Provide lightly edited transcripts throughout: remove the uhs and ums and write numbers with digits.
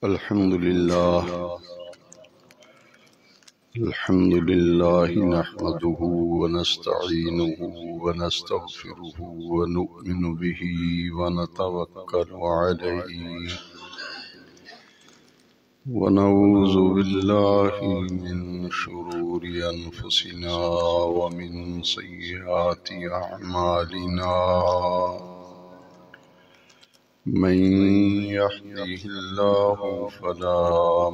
الحمد لله نحمده ونستعينه ونستغفره ونؤمن به ونتوكل عليه ونعوذ بالله من شرور أنفسنا ومن سيئات أعمالنا من يهده الله فلا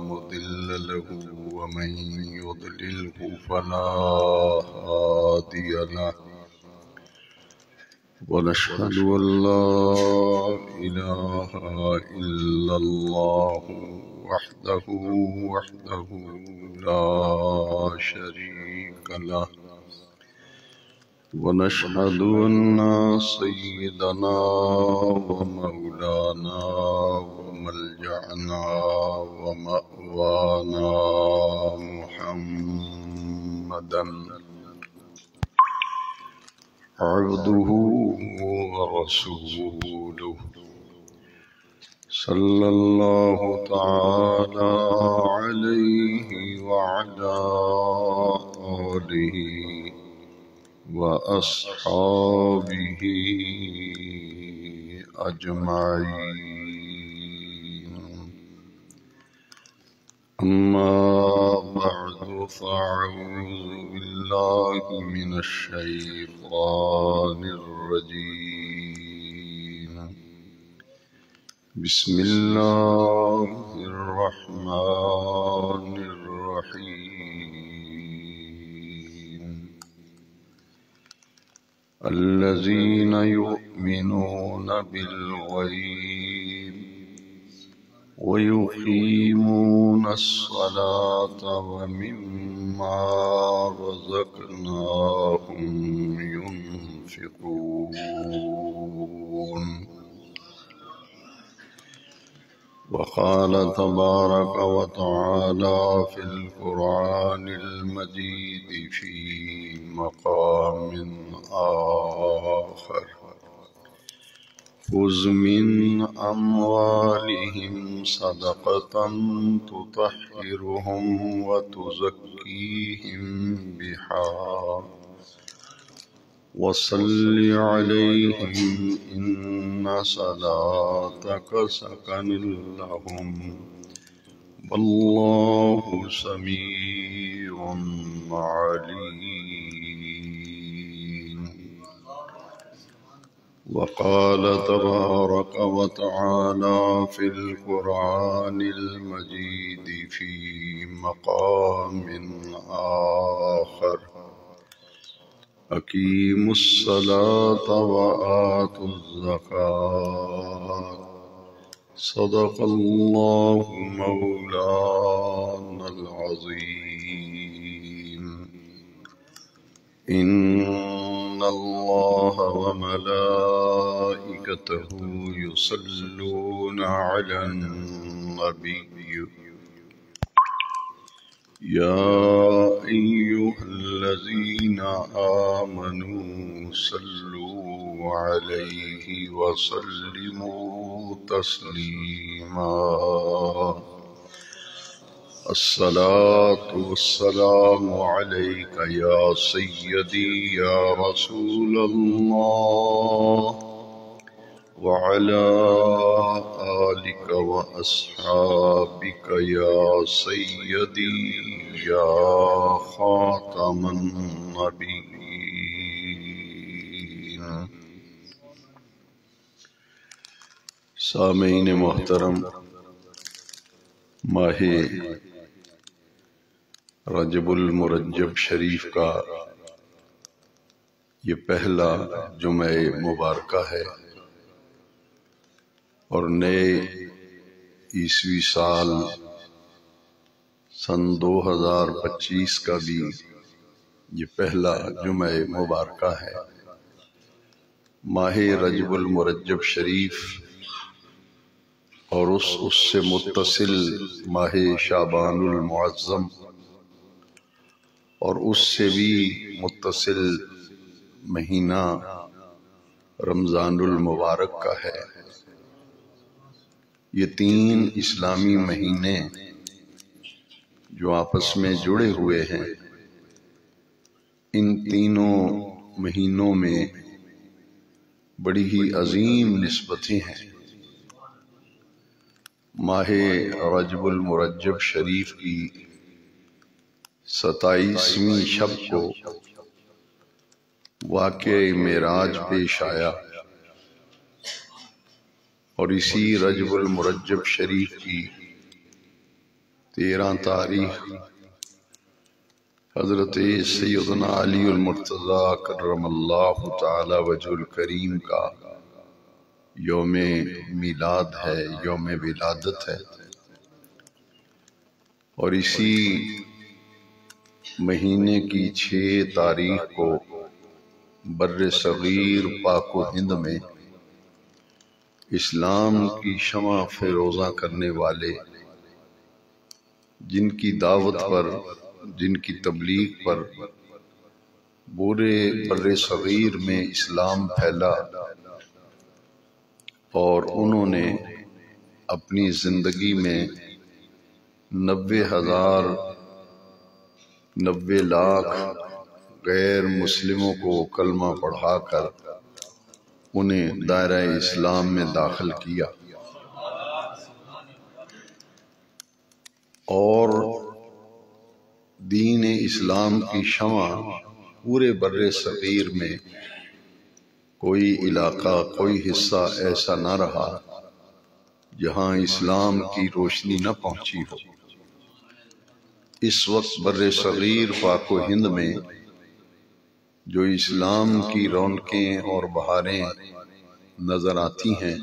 مضل له ومن يضلله فلا هادي له ونشهد أن لا إله إلا الله وحده لا شريك له ونشهد أن سيدنا ومولانا وملجأنا ومأوانا محمدا عبده ورسوله صلى الله تعالى عليه وعلى آله وأصحابه أجمعين أما بعد فأعوذ بالله من الشيطان الرجيم بسم الله الرحمن الرحيم الذين يؤمنون بالغيب ويقيمون الصلاة ومما رزقناهم ينفقون وقال تبارك وتعالى في القرآن المجيد في مقام آخر خذ من أموالهم صدقة تطهرهم وتزكيهم بها وصل عليهم إن صلاتك سكن لهم والله سميع عليم وقال تبارك وتعالى في القرآن المجيد في مقام آخر أقيموا الصلاة وآتوا الزكاة صدق الله مولانا العظيم إن الله وملائكته يصلون على النبي يا أيها الذين آمنوا صلوا عليه وسلموا تسليما الصلاة والسلام عليك يا سيدي يا رسول الله وعلى آلك وأصحابك يا سيدي يا خاتم النبيين سامعین محترم، ماہ رجب المرجب شریف کا یہ پہلا جمعہ مبارکہ ہے اور نئے عیسوی سال سن 2025 کا بھی یہ پہلا جمعہ مبارکہ ہے۔ ماہ رجب المرجب شریف اور اس سے متصل ماہ شعبان المعظم اور اس سے بھی متصل مہینہ رمضان المبارک کا ہے۔ یہ تین اسلامی مہینے جو آپس میں جڑے ہوئے ہیں، ان تینوں مہینوں میں بڑی ہی عظیم نسبتیں ہیں۔ ماہ رجب المرجب شریف کی 27ویں شب کو واقعہ معراج پیش آیا، اور اسی رجب المرجب شریف کی 13 تاریخ حضرت سیدنا علی المرتضی کرم اللہ تعالی وجہ الکریم کا یوم میلاد ہے، یوم ولادت ہے، اور اسی مہینے کی 6 تاریخ کو بر صغیر پاک و ہند میں اسلام کی شمع فیروزاں کرنے والے، جن کی دعوت پر، جن کی تبلیغ پر پورے بر صغیر میں اسلام پھیلا، اور انہوں نے اپنی زندگی میں 90 لاکھ غیر مسلموں کو کلمہ پڑھا کر انہیں دائرہ اسلام میں داخل کیا، اور دین اسلام کی شمع پورے بر صغیر میں کوئی علاقہ، کوئی حصہ ایسا نہ رہا جہاں اسلام کی روشنی نہ پہنچی ہو۔ اس وقت بر صغیر پاک و ہند میں جو اسلام کی رونقیں اور بہاریں نظر آتی ہیں،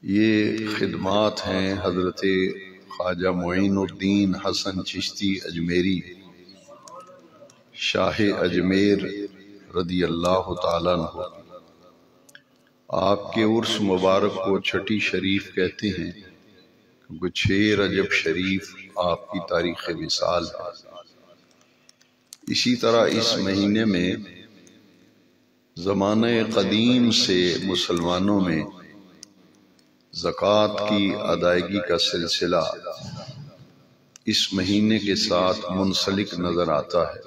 یہ خدمات ہیں حضرت خواجہ معین الدین حسن چشتی اجمیری شاہ اجمیر رضی اللہ تعالیٰ عنہ۔ آپ کے عرس مبارک کو چھٹی شریف کہتے ہیں، کیونکہ 6 رجب شریف آپ کی تاریخ وصال ہے۔ اسی طرح اس مہینے میں زمانہ قدیم سے مسلمانوں میں زکوٰۃ کی ادائیگی کا سلسلہ اس مہینے کے ساتھ منسلک نظر آتا ہے۔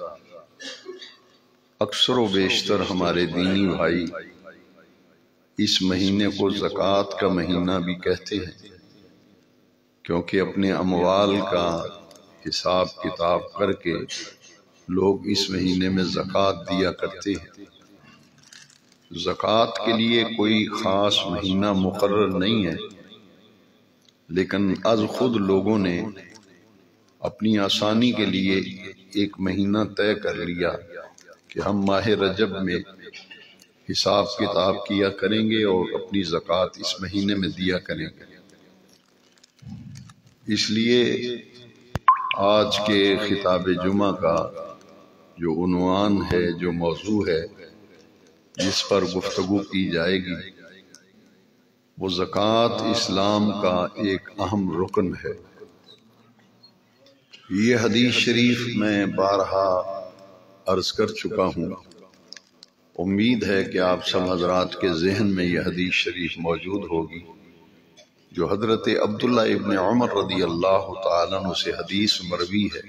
اکثر و بیشتر ہمارے دینی بھائی اس مہینے کو زکوٰۃ کا مہینہ بھی کہتے ہیں، کیونکہ اپنے اموال کا حساب کتاب کر کے لوگ اس مہینے میں زکوٰۃ دیا کرتے ہیں۔ زکوٰۃ کے لیے کوئی خاص مہینہ مقرر نہیں ہے، لیکن از خود لوگوں نے اپنی آسانی کے لیے ایک مہینہ طے کر لیا کہ ہم ماہ رجب میں حساب کتاب کیا کریں گے اور اپنی زکوٰۃ اس مہینے میں دیا کریں گے۔ اس لیے آج کے خطاب جمعہ کا جو عنوان ہے، جو موضوع ہے، جس پر گفتگو کی جائے گی، وہ زکوٰۃ اسلام کا ایک اہم رکن ہے۔ یہ حدیث شریف میں بارہا عرض کر چکا ہوں، امید ہے کہ آپ سب حضرات کے ذہن میں یہ حدیث شریف موجود ہوگی، جو حضرت عبداللہ ابن عمر رضی اللہ تعالیٰ عنہ سے حدیث مروی ہے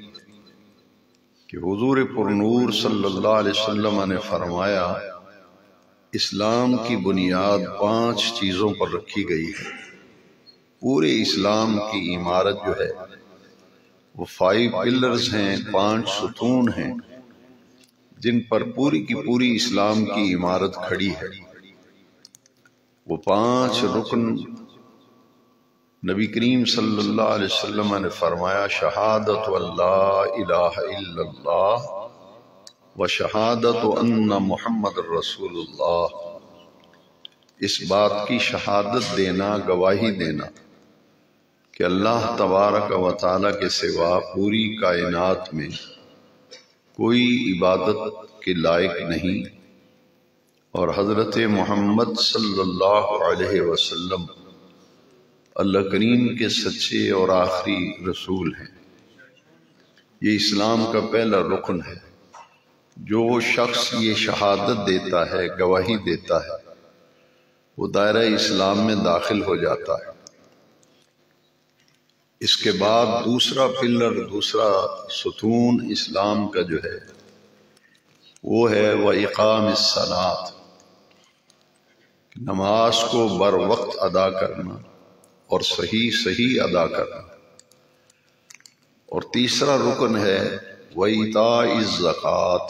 کہ حضور پرنور صلی اللہ علیہ وسلم نے فرمایا، اسلام کی بنیاد 5 چیزوں پر رکھی گئی ہے۔ پورے اسلام کی عمارت جو ہے وہ 5 پلرز ہیں، 5 ستون ہیں، جن پر پوری کی پوری اسلام کی عمارت کھڑی ہے۔ وہ 5 رکن نبی کریم صلی اللہ علیہ وسلم نے فرمایا، شہادت اللہ الہ الا اللہ و شہادت ان محمد رسول اللہ، اس بات کی شہادت دینا، گواہی دینا کہ اللہ تبارک و تعالیٰ کے سوا پوری کائنات میں کوئی عبادت کے لائق نہیں، اور حضرت محمد صلی اللہ علیہ وسلم اللہ کریم کے سچے اور آخری رسول ہیں۔ یہ اسلام کا پہلا رکن ہے۔ جو شخص یہ شہادت دیتا ہے، گواہی دیتا ہے وہ دائرہ اسلام میں داخل ہو جاتا ہے۔ اس کے بعد دوسرا پلر، دوسرا ستون اسلام کا جو ہے وہ ہے وَإِقَامِ الصَّلَاةِ، نماز کو بر وقت ادا کرنا اور صحیح ادا کرنا۔ اور تیسرا رکن ہے وَإِيتَاءِ الزَّكَاةِ،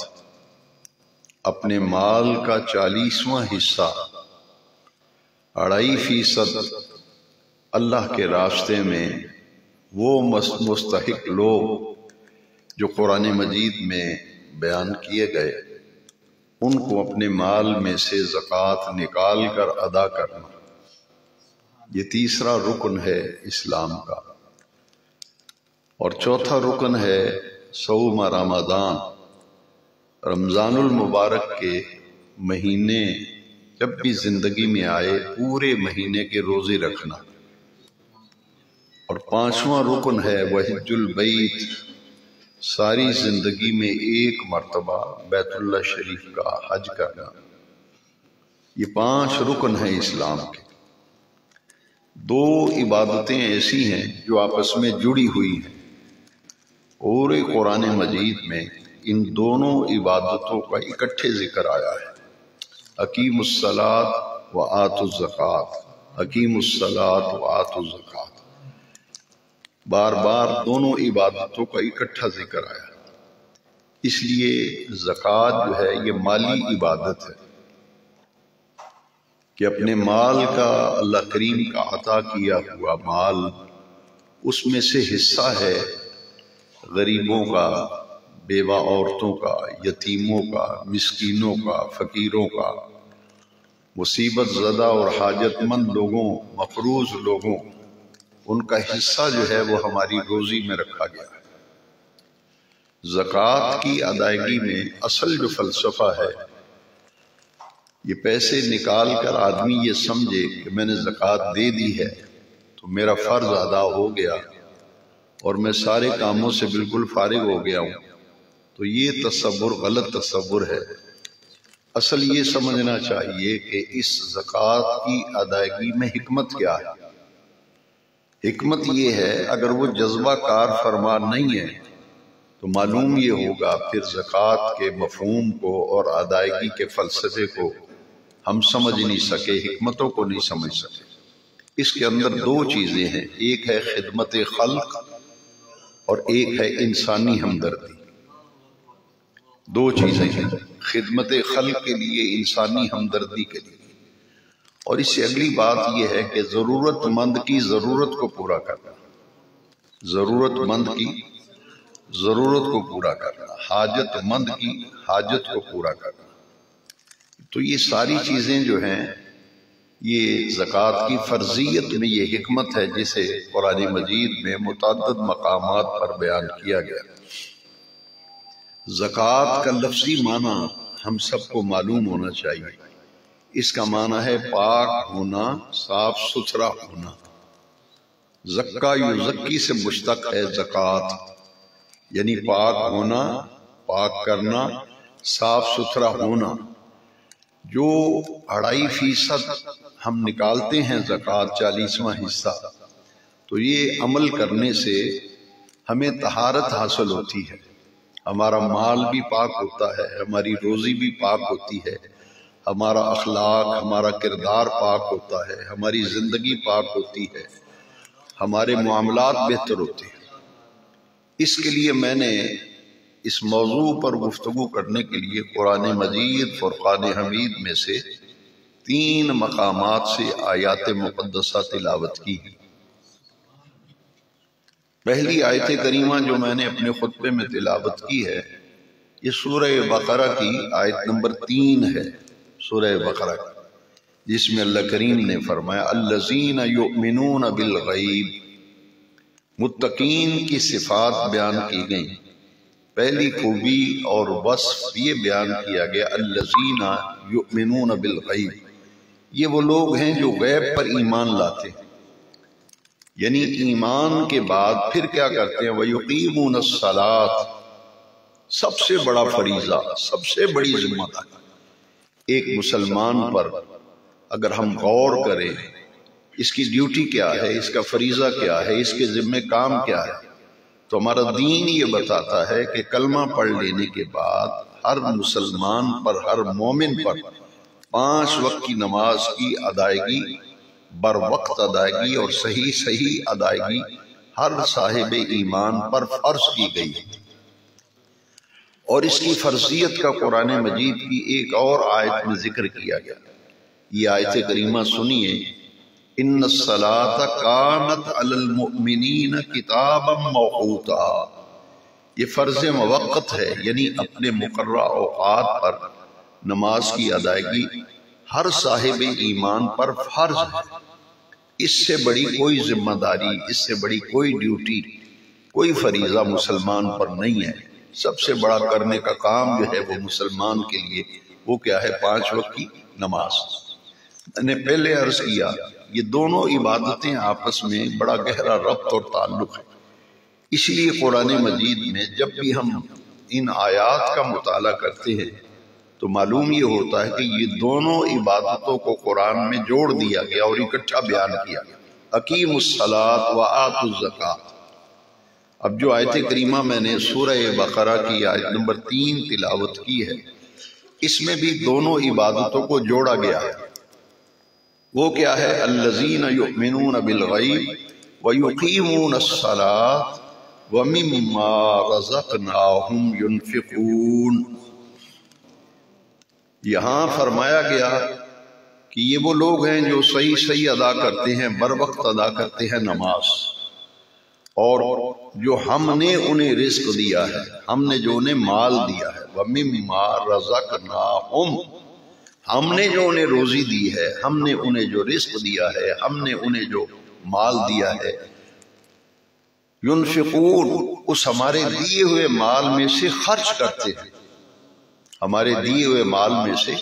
اپنے مال کا 40واں حصہ، 2.5% اللہ کے راستے میں وہ مستحق لوگ جو قرآن مجید میں بیان کیے گئے، ان کو اپنے مال میں سے زکوٰۃ نکال کر ادا کرنا، یہ تیسرا رکن ہے اسلام کا۔ اور چوتھا رکن ہے صوم رمضان، رمضان المبارک کے مہینے جب بھی زندگی میں آئے پورے مہینے کے روزے رکھنا۔ اور پانچواں رکن ہے وحج البیت، ساری زندگی میں ایک مرتبہ بیت اللہ شریف کا حج کرنا۔ یہ 5 رکن ہیں اسلام کے۔ 2 عبادتیں ایسی ہیں جو آپس میں جڑی ہوئی ہیں، اور قرآن مجید میں ان دونوں عبادتوں کا اکٹھے ذکر آیا ہے۔ اقیموا الصلاۃ وآتوا الزکوٰۃ، اقیموا الصلاۃ وآتوا الزکوٰۃ، بار بار دونوں عبادتوں کا اکٹھا ذکر آیا۔ اس لیے زکوٰۃ جو ہے یہ مالی عبادت ہے کہ اپنے مال کا، اللہ کریم کا عطا کیا ہوا مال، اس میں سے حصہ ہے غریبوں کا، بیوہ عورتوں کا، یتیموں کا، مسکینوں کا، فقیروں کا، مصیبت زدہ اور حاجت مند لوگوں، مقروض لوگوں، ان کا حصہ جو ہے وہ ہماری روزی میں رکھا گیا ہے۔ زکوٰۃ کی ادائیگی میں اصل جو فلسفہ ہے، یہ پیسے نکال کر آدمی یہ سمجھے کہ میں نے زکوٰۃ دے دی ہے تو میرا فرض ادا ہو گیا اور میں سارے کاموں سے بالکل فارغ ہو گیا ہوں، تو یہ تصور غلط تصور ہے۔ اصل یہ سمجھنا چاہیے کہ اس زکوٰۃ کی ادائیگی میں حکمت کیا ہے۔ حکمت یہ ہے، اگر وہ جذبہ کار فرما نہیں ہے تو معلوم یہ ہوگا پھر زکوٰۃ کے مفہوم کو اور ادائیگی کے فلسفے کو ہم سمجھ نہیں سکے، حکمتوں کو نہیں سمجھ سکے۔ اس کے اندر 2 چیزیں ہیں، ایک ہے خدمت خلق اور ایک ہے انسانی ہمدردی۔ 2 چیزیں ہیں، خدمت خلق کے لیے، انسانی ہمدردی کے لیے۔ اور اس سے اگلی بات یہ ہے کہ ضرورت مند کی ضرورت کو پورا کرنا، ضرورت مند کی ضرورت کو پورا کرنا، حاجت مند کی حاجت کو پورا کرنا۔ تو یہ ساری چیزیں جو ہیں یہ زکوٰۃ کی فرضیت میں یہ حکمت ہے جسے قرآن مجید میں متعدد مقامات پر بیان کیا گیا۔ زکوٰۃ کا لفظی معنی ہم سب کو معلوم ہونا چاہیے۔ اس کا معنی ہے پاک ہونا، صاف ستھرا ہونا۔ زکا یزکی سے مشتق ہے زکوٰۃ، یعنی پاک ہونا، پاک کرنا، صاف ستھرا ہونا۔ جو 2.5% ہم نکالتے ہیں زکوٰۃ، 40واں حصہ، تو یہ عمل کرنے سے ہمیں طہارت حاصل ہوتی ہے، ہمارا مال بھی پاک ہوتا ہے، ہماری روزی بھی پاک ہوتی ہے، ہمارا اخلاق، ہمارا کردار پاک ہوتا ہے، ہماری زندگی پاک ہوتی ہے، ہمارے معاملات بہتر ہوتے ہیں۔ اس کے لیے میں نے اس موضوع پر گفتگو کرنے کے لیے قرآن مجید فرقان حمید میں سے 3 مقامات سے آیات مقدسہ تلاوت کی۔ پہلی آیت کریمہ جو میں نے اپنے خطبے میں تلاوت کی ہے، یہ سورہ بقرہ کی آیت نمبر 3 ہے، سورہ بقرہ، جس میں اللہ کریم نے فرمایا الذین یؤمنون بالغیب، متقین کی صفات بیان کی گئیں۔ پہلی خوبی اور وصف یہ بیان کیا گیا الذین یؤمنون بالغیب، یہ وہ لوگ ہیں جو غیب پر ایمان لاتے ہیں، یعنی ایمان کے بعد پھر کیا کرتے ہیں وَيُقِيمُونَ الصَّلَاةَ، سب سے بڑا فریضہ، سب سے بڑی ذمہ داری ایک مسلمان پر اگر ہم غور کریں اس کی ڈیوٹی کیا ہے، اس کا فریضہ کیا ہے، اس کے ذمہ کام کیا ہے، تو ہمارا دین یہ بتاتا ہے کہ کلمہ پڑھ لینے کے بعد ہر مسلمان پر، ہر مومن پر 5 وقت کی نماز کی ادائیگی، بر وقت ادائیگی اور صحیح ادائیگی ہر صاحب ایمان پر فرض کی گئی ہے۔ اور اس کی فرضیت کا قرآن مجید کی ایک اور آیت میں ذکر کیا گیا۔ یہ آیت کریمہ سنیے، ان الصلاۃ کانت علی المؤمنین کتابا موقوتا، یہ فرض موقت ہے، یعنی اپنے مقررہ اوقات پر نماز کی ادائیگی ہر صاحب ایمان پر فرض ہے۔ اس سے بڑی کوئی ذمہ داری، اس سے بڑی کوئی ڈیوٹی، کوئی فریضہ مسلمان پر نہیں ہے۔ سب سے بڑا کرنے کا کام جو ہے وہ مسلمان کے لیے وہ کیا ہے؟ 5 وقت کی نماز۔ میں نے پہلے عرض کیا یہ دونوں عبادتیں آپس میں بڑا گہرا ربط اور تعلق ہے۔ اس لیے قرآن مجید میں جب بھی ہم ان آیات کا مطالعہ کرتے ہیں تو معلوم یہ ہوتا ہے کہ یہ دونوں عبادتوں کو قرآن میں جوڑ دیا گیا اور اکٹھا بیان کیا گیا۔ اقیموا الصلاۃ وآتوا الزکاۃ۔ اب جو آیت کریمہ میں نے سورہ بقرہ کی آیت نمبر 3 تلاوت کی ہے، اس میں بھی دونوں عبادتوں کو جوڑا گیا ہے۔ وہ کیا ہے؟ الذین یؤمنون بالغیب ویقیمون الصلاۃ ومما رزقناہم ینفقون۔ یہاں فرمایا گیا کہ یہ وہ لوگ ہیں جو صحیح ادا کرتے ہیں، بر وقت ادا کرتے ہیں نماز، اور جو ہم نے انہیں رزق دیا ہے، ہم نے جو انہیں مال دیا ہے، وَمِمَّا رَزَقْنَاهُمْ، ہم نے جو انہیں روزی دی ہے، ہم نے انہیں جو رزق دیا ہے، ہم نے انہیں جو مال دیا ہے، ينفقون، اس ہمارے دیے ہوئے مال میں سے خرچ کرتے ہیں، ہمارے دیے ہوئے مال میں سے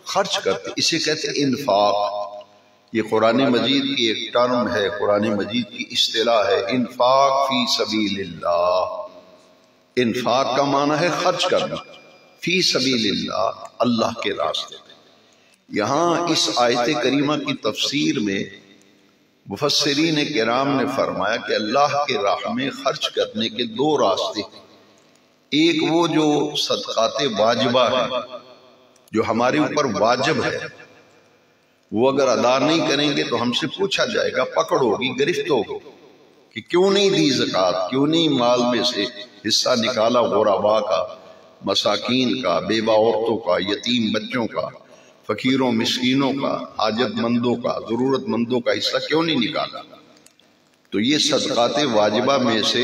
خرچ کرتے، اسے کہتے ہیں انفاق۔ یہ قرآن مجید کی ایک ٹرم ہے، قرآن مجید کی اصطلاح ہے، انفاق فی سبیل اللہ۔ انفاق کا معنی ہے خرچ کرنا، فی سبیل اللہ، اللہ کے راستے میں۔ یہاں اس آیت کریمہ کی تفسیر میں مفسرین کرام نے فرمایا کہ اللہ کے راہ میں خرچ کرنے کے 2 راستے ہیں۔ ایک وہ جو صدقات واجبہ ہیں، جو ہمارے اوپر واجب ہے، وہ اگر ادا نہیں کریں گے تو ہم سے پوچھا جائے گا، پکڑ ہوگی، گرفت ہوگی کہ کیوں نہیں دی زکوٰۃ، کیوں نہیں مال میں سے حصہ نکالا غرباء کا، مساکین کا، بیوہ عورتوں کا، یتیم بچوں کا، فقیروں مسکینوں کا، حاجت مندوں کا، ضرورت مندوں کا حصہ کیوں نہیں نکالا؟ تو یہ صدقات واجبہ میں سے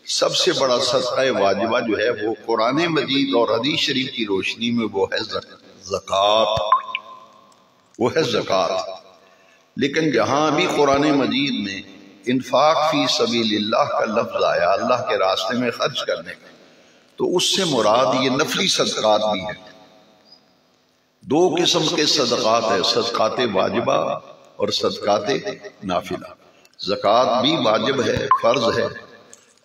سب سے بڑا صدقہ واجبہ جو ہے وہ قرآن مجید اور حدیث شریف کی روشنی میں وہ ہے زکوٰۃ، وہ ہے زکوٰۃ۔ لیکن جہاں بھی قرآن مجید میں انفاق فی سبیل اللہ کا لفظ آیا، اللہ کے راستے میں خرچ کرنے کا، تو اس سے مراد یہ نفلی صدقات بھی ہیں۔ 2 قسم کے صدقات ہیں، صدقات واجبہ اور صدقات نافلہ۔ زکوٰۃ بھی واجب ہے، فرض ہے،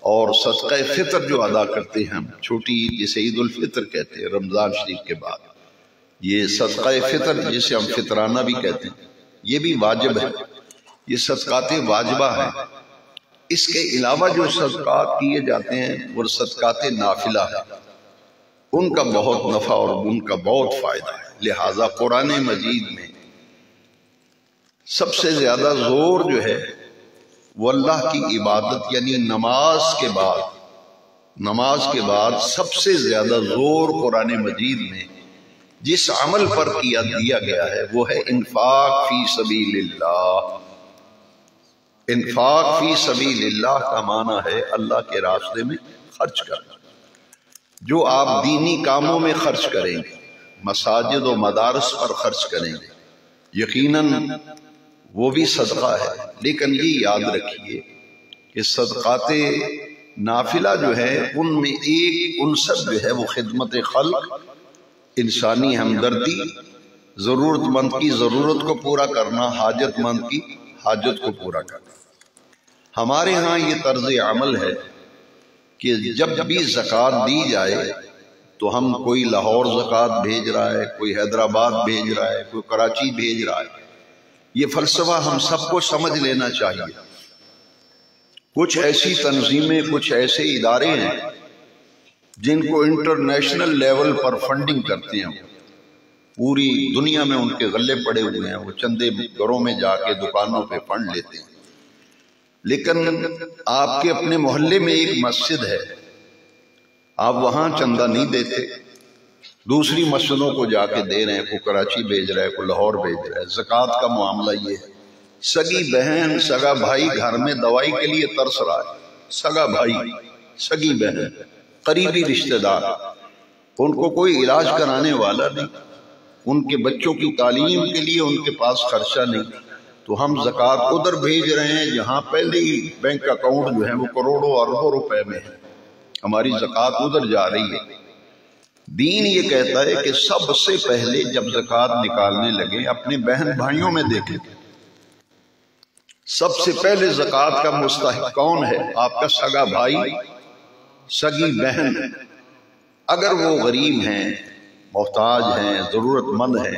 اور صدقہ فطر جو ادا کرتے ہیں ہم، چھوٹی عید جسے عید الفطر کہتے ہیں رمضان شریف کے بعد، یہ صدقہ فطر جسے ہم فطرانہ بھی کہتے ہیں، یہ بھی واجب ہے، یہ صدقات واجبہ ہیں۔ اس کے علاوہ جو صدقات کیے جاتے ہیں وہ صدقات نافلہ ہیں، ان کا بہت نفع اور ان کا بہت فائدہ ہے۔ لہٰذا قرآن مجید میں سب سے زیادہ زور جو ہے وہ اللہ کی عبادت، یعنی نماز کے بعد سب سے زیادہ زور قرآن مجید میں جس عمل پر دیا گیا ہے وہ ہے انفاق فی سبیل اللہ۔ انفاق فی سبیل اللہ کا معنی ہے اللہ کے راستے میں خرچ کرنا۔ جو آپ دینی کاموں میں خرچ کریں گے، مساجد و مدارس پر خرچ کریں گے، یقیناً وہ بھی صدقہ ہے، لیکن یہ یاد رکھیے کہ صدقات نافلہ جو ہے ان میں ایک عنصر جو ہے وہ خدمت خلق، انسانی ہمدردی، ضرورت مند کی ضرورت کو پورا کرنا، حاجت مند کی حاجت کو پورا کرنا۔ ہمارے ہاں یہ طرز عمل ہے کہ جب بھی زکوٰۃ دی جائے تو ہم کوئی لاہور زکوٰۃ بھیج رہا ہے، کوئی حیدرآباد بھیج رہا ہے، کوئی کراچی بھیج رہا ہے۔ یہ فلسفہ ہم سب کو سمجھ لینا چاہیے۔ کچھ ایسی تنظیمیں، کچھ ایسے ادارے ہیں جن کو انٹرنیشنل لیول پر فنڈنگ کرتے ہیں، پوری دنیا میں ان کے غلے پڑے ہوئے ہیں، وہ چندے گھروں میں جا کے دکانوں پہ فنڈ لیتے ہیں۔ لیکن آپ کے اپنے محلے میں ایک مسجد ہے، آپ وہاں چندہ نہیں دیتے، دوسری مسجدوں کو جا کے دے رہے ہیں، کوئی کراچی بھیج رہا ہے، کوئی لاہور بھیج رہا ہے۔ زکوٰۃ کا معاملہ یہ ہے، سگی بہن سگا بھائی گھر میں دوائی کے لیے ترس رہا ہے، سگا بھائی سگی بہن قریبی رشتہ دار، ان کو کوئی علاج کرانے والا نہیں، ان کے بچوں کی تعلیم کے لیے ان کے پاس خرچہ نہیں، تو ہم زکوٰۃ ادھر بھیج رہے ہیں جہاں پہلے ہی بینک اکاؤنٹ جو ہے وہ کروڑوں اربوں روپے میں ہے، ہماری زکوٰۃ ادھر جا رہی ہے۔ دین یہ کہتا ہے کہ سب سے پہلے جب زکوٰۃ نکالنے لگے اپنے بہن بھائیوں میں دیکھیں، سب سے پہلے زکوٰۃ کا مستحق کون ہے؟ آپ کا سگا بھائی، سگی بہن۔ اگر وہ غریب ہیں، محتاج ہیں، ضرورت مند ہیں،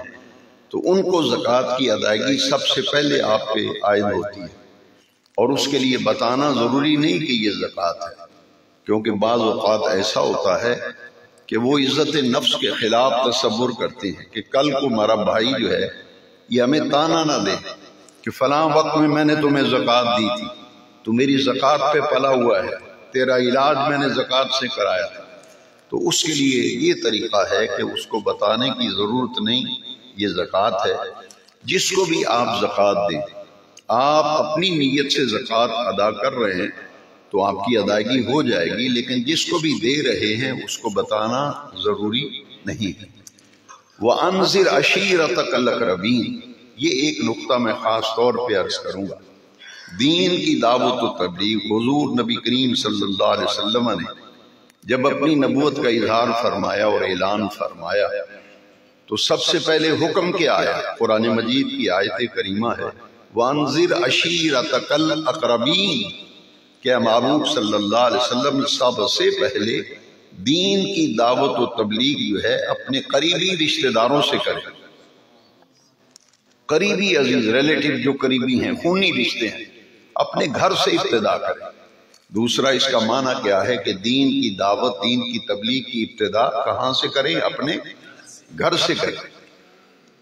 تو ان کو زکوٰۃ کی ادائیگی سب سے پہلے آپ پہ عائد ہوتی ہے، اور اس کے لیے بتانا ضروری نہیں کہ یہ زکوٰۃ ہے، کیونکہ بعض اوقات ایسا ہوتا ہے کہ وہ عزت نفس کے خلاف تصور کرتے ہیں کہ کل کو ہمارا بھائی جو ہے یہ ہمیں تانا نہ دے کہ فلاں وقت میں نے تمہیں زکوٰۃ دی تھی، تو میری زکوٰۃ پہ پلا ہوا ہے، تیرا علاج میں نے زکوٰۃ سے کرایا تھا۔ تو اس کے لیے یہ طریقہ ہے کہ اس کو بتانے کی ضرورت نہیں، یہ زکوٰۃ ہے۔ جس کو بھی آپ زکوٰۃ دیں، آپ اپنی نیت سے زکوٰۃ ادا کر رہے ہیں تو آپ کی ادائیگی ہو جائے گی، لیکن جس کو بھی دے رہے ہیں اس کو بتانا ضروری نہیں ہے۔ وَأَنذِرْ عَشِيرَتَكَ الْأَقْرَبِينَ، یہ ایک نقطہ میں خاص طور پہ عرض کروں گا۔ دین کی دعوت و تبلیغ، حضور نبی کریم صلی اللہ علیہ وسلم نے جب اپنی نبوت کا اظہار فرمایا اور اعلان فرمایا تو سب سے پہلے حکم کیا آیا؟ قرآن مجید کی آیت کریمہ ہے، وَأَنذِرْ عَشِيرَتَكَ الْأَقْرَبِينَ، کہ محبوب صلی اللہ علیہ وسلم سب سے پہلے دین کی دعوت و تبلیغ جو ہے اپنے قریبی رشتہ داروں سے کریں۔ قریبی عزیز، ریلیٹیو جو قریبی ہیں، خونی رشتے ہیں، اپنے گھر سے ابتدا کریں۔ دوسرا اس کا معنی کیا ہے کہ دین کی دعوت، دین کی تبلیغ کی ابتدا کہاں سے کریں؟ اپنے گھر سے کریں۔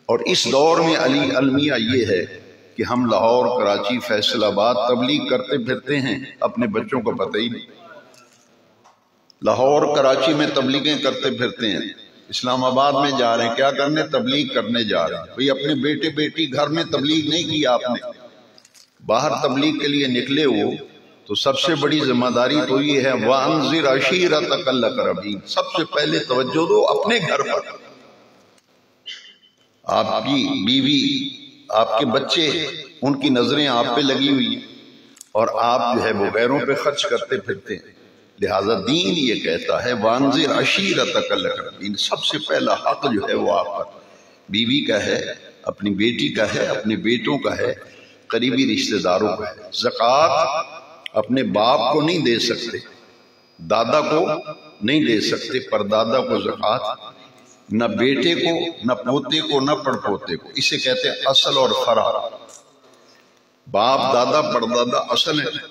اور اس دور میں المیہ یہ ہے کہ ہم لاہور، کراچی، فیصل آباد تبلیغ کرتے پھرتے ہیں، اپنے بچوں کو پتہ ہی نہیں۔ لاہور کراچی میں تبلیغیں کرتے پھرتے ہیں، اسلام آباد میں جا رہے ہیں، کیا کرنے؟ تبلیغ کرنے جا رہے ہیں۔ بھئی اپنے بیٹے بیٹی گھر میں تبلیغ نہیں کی آپ نے، باہر تبلیغ کے لیے نکلے ہو تو سب سے بڑی ذمہ داری تو یہ ہے وَأَنذِرْ عَشِيرَتَكَ الْأَقْرَبِينَ، سب سے پہلے توجہ دو اپنے گھر پر۔ آپ کی بیوی، آپ کے بچے، ان کی نظریں آپ پہ لگی ہوئی ہیں، اور آپ جو ہے وہ غیروں پہ خرچ کرتے پھرتے ہیں۔ لہٰذا دین یہ کہتا ہے وَأَنذِرْ عَشِيرَتَكَ الْأَقْرَبِينَ، سب سے پہلا حق جو ہے وہ آپ پر، بیوی کا ہے، اپنی بیٹی کا ہے، اپنے بیٹوں کا ہے، قریبی رشتہ داروں کا ہے۔ زکوٰۃ اپنے باپ کو نہیں دے سکتے، دادا کو نہیں دے سکتے، پردادا کو زکوٰۃ، نہ بیٹے کو، نہ پوتے کو، نہ پڑپوتے کو۔ اسے کہتے ہیں اصل اور فرع۔ باپ، دادا، پردادا اصل ہے،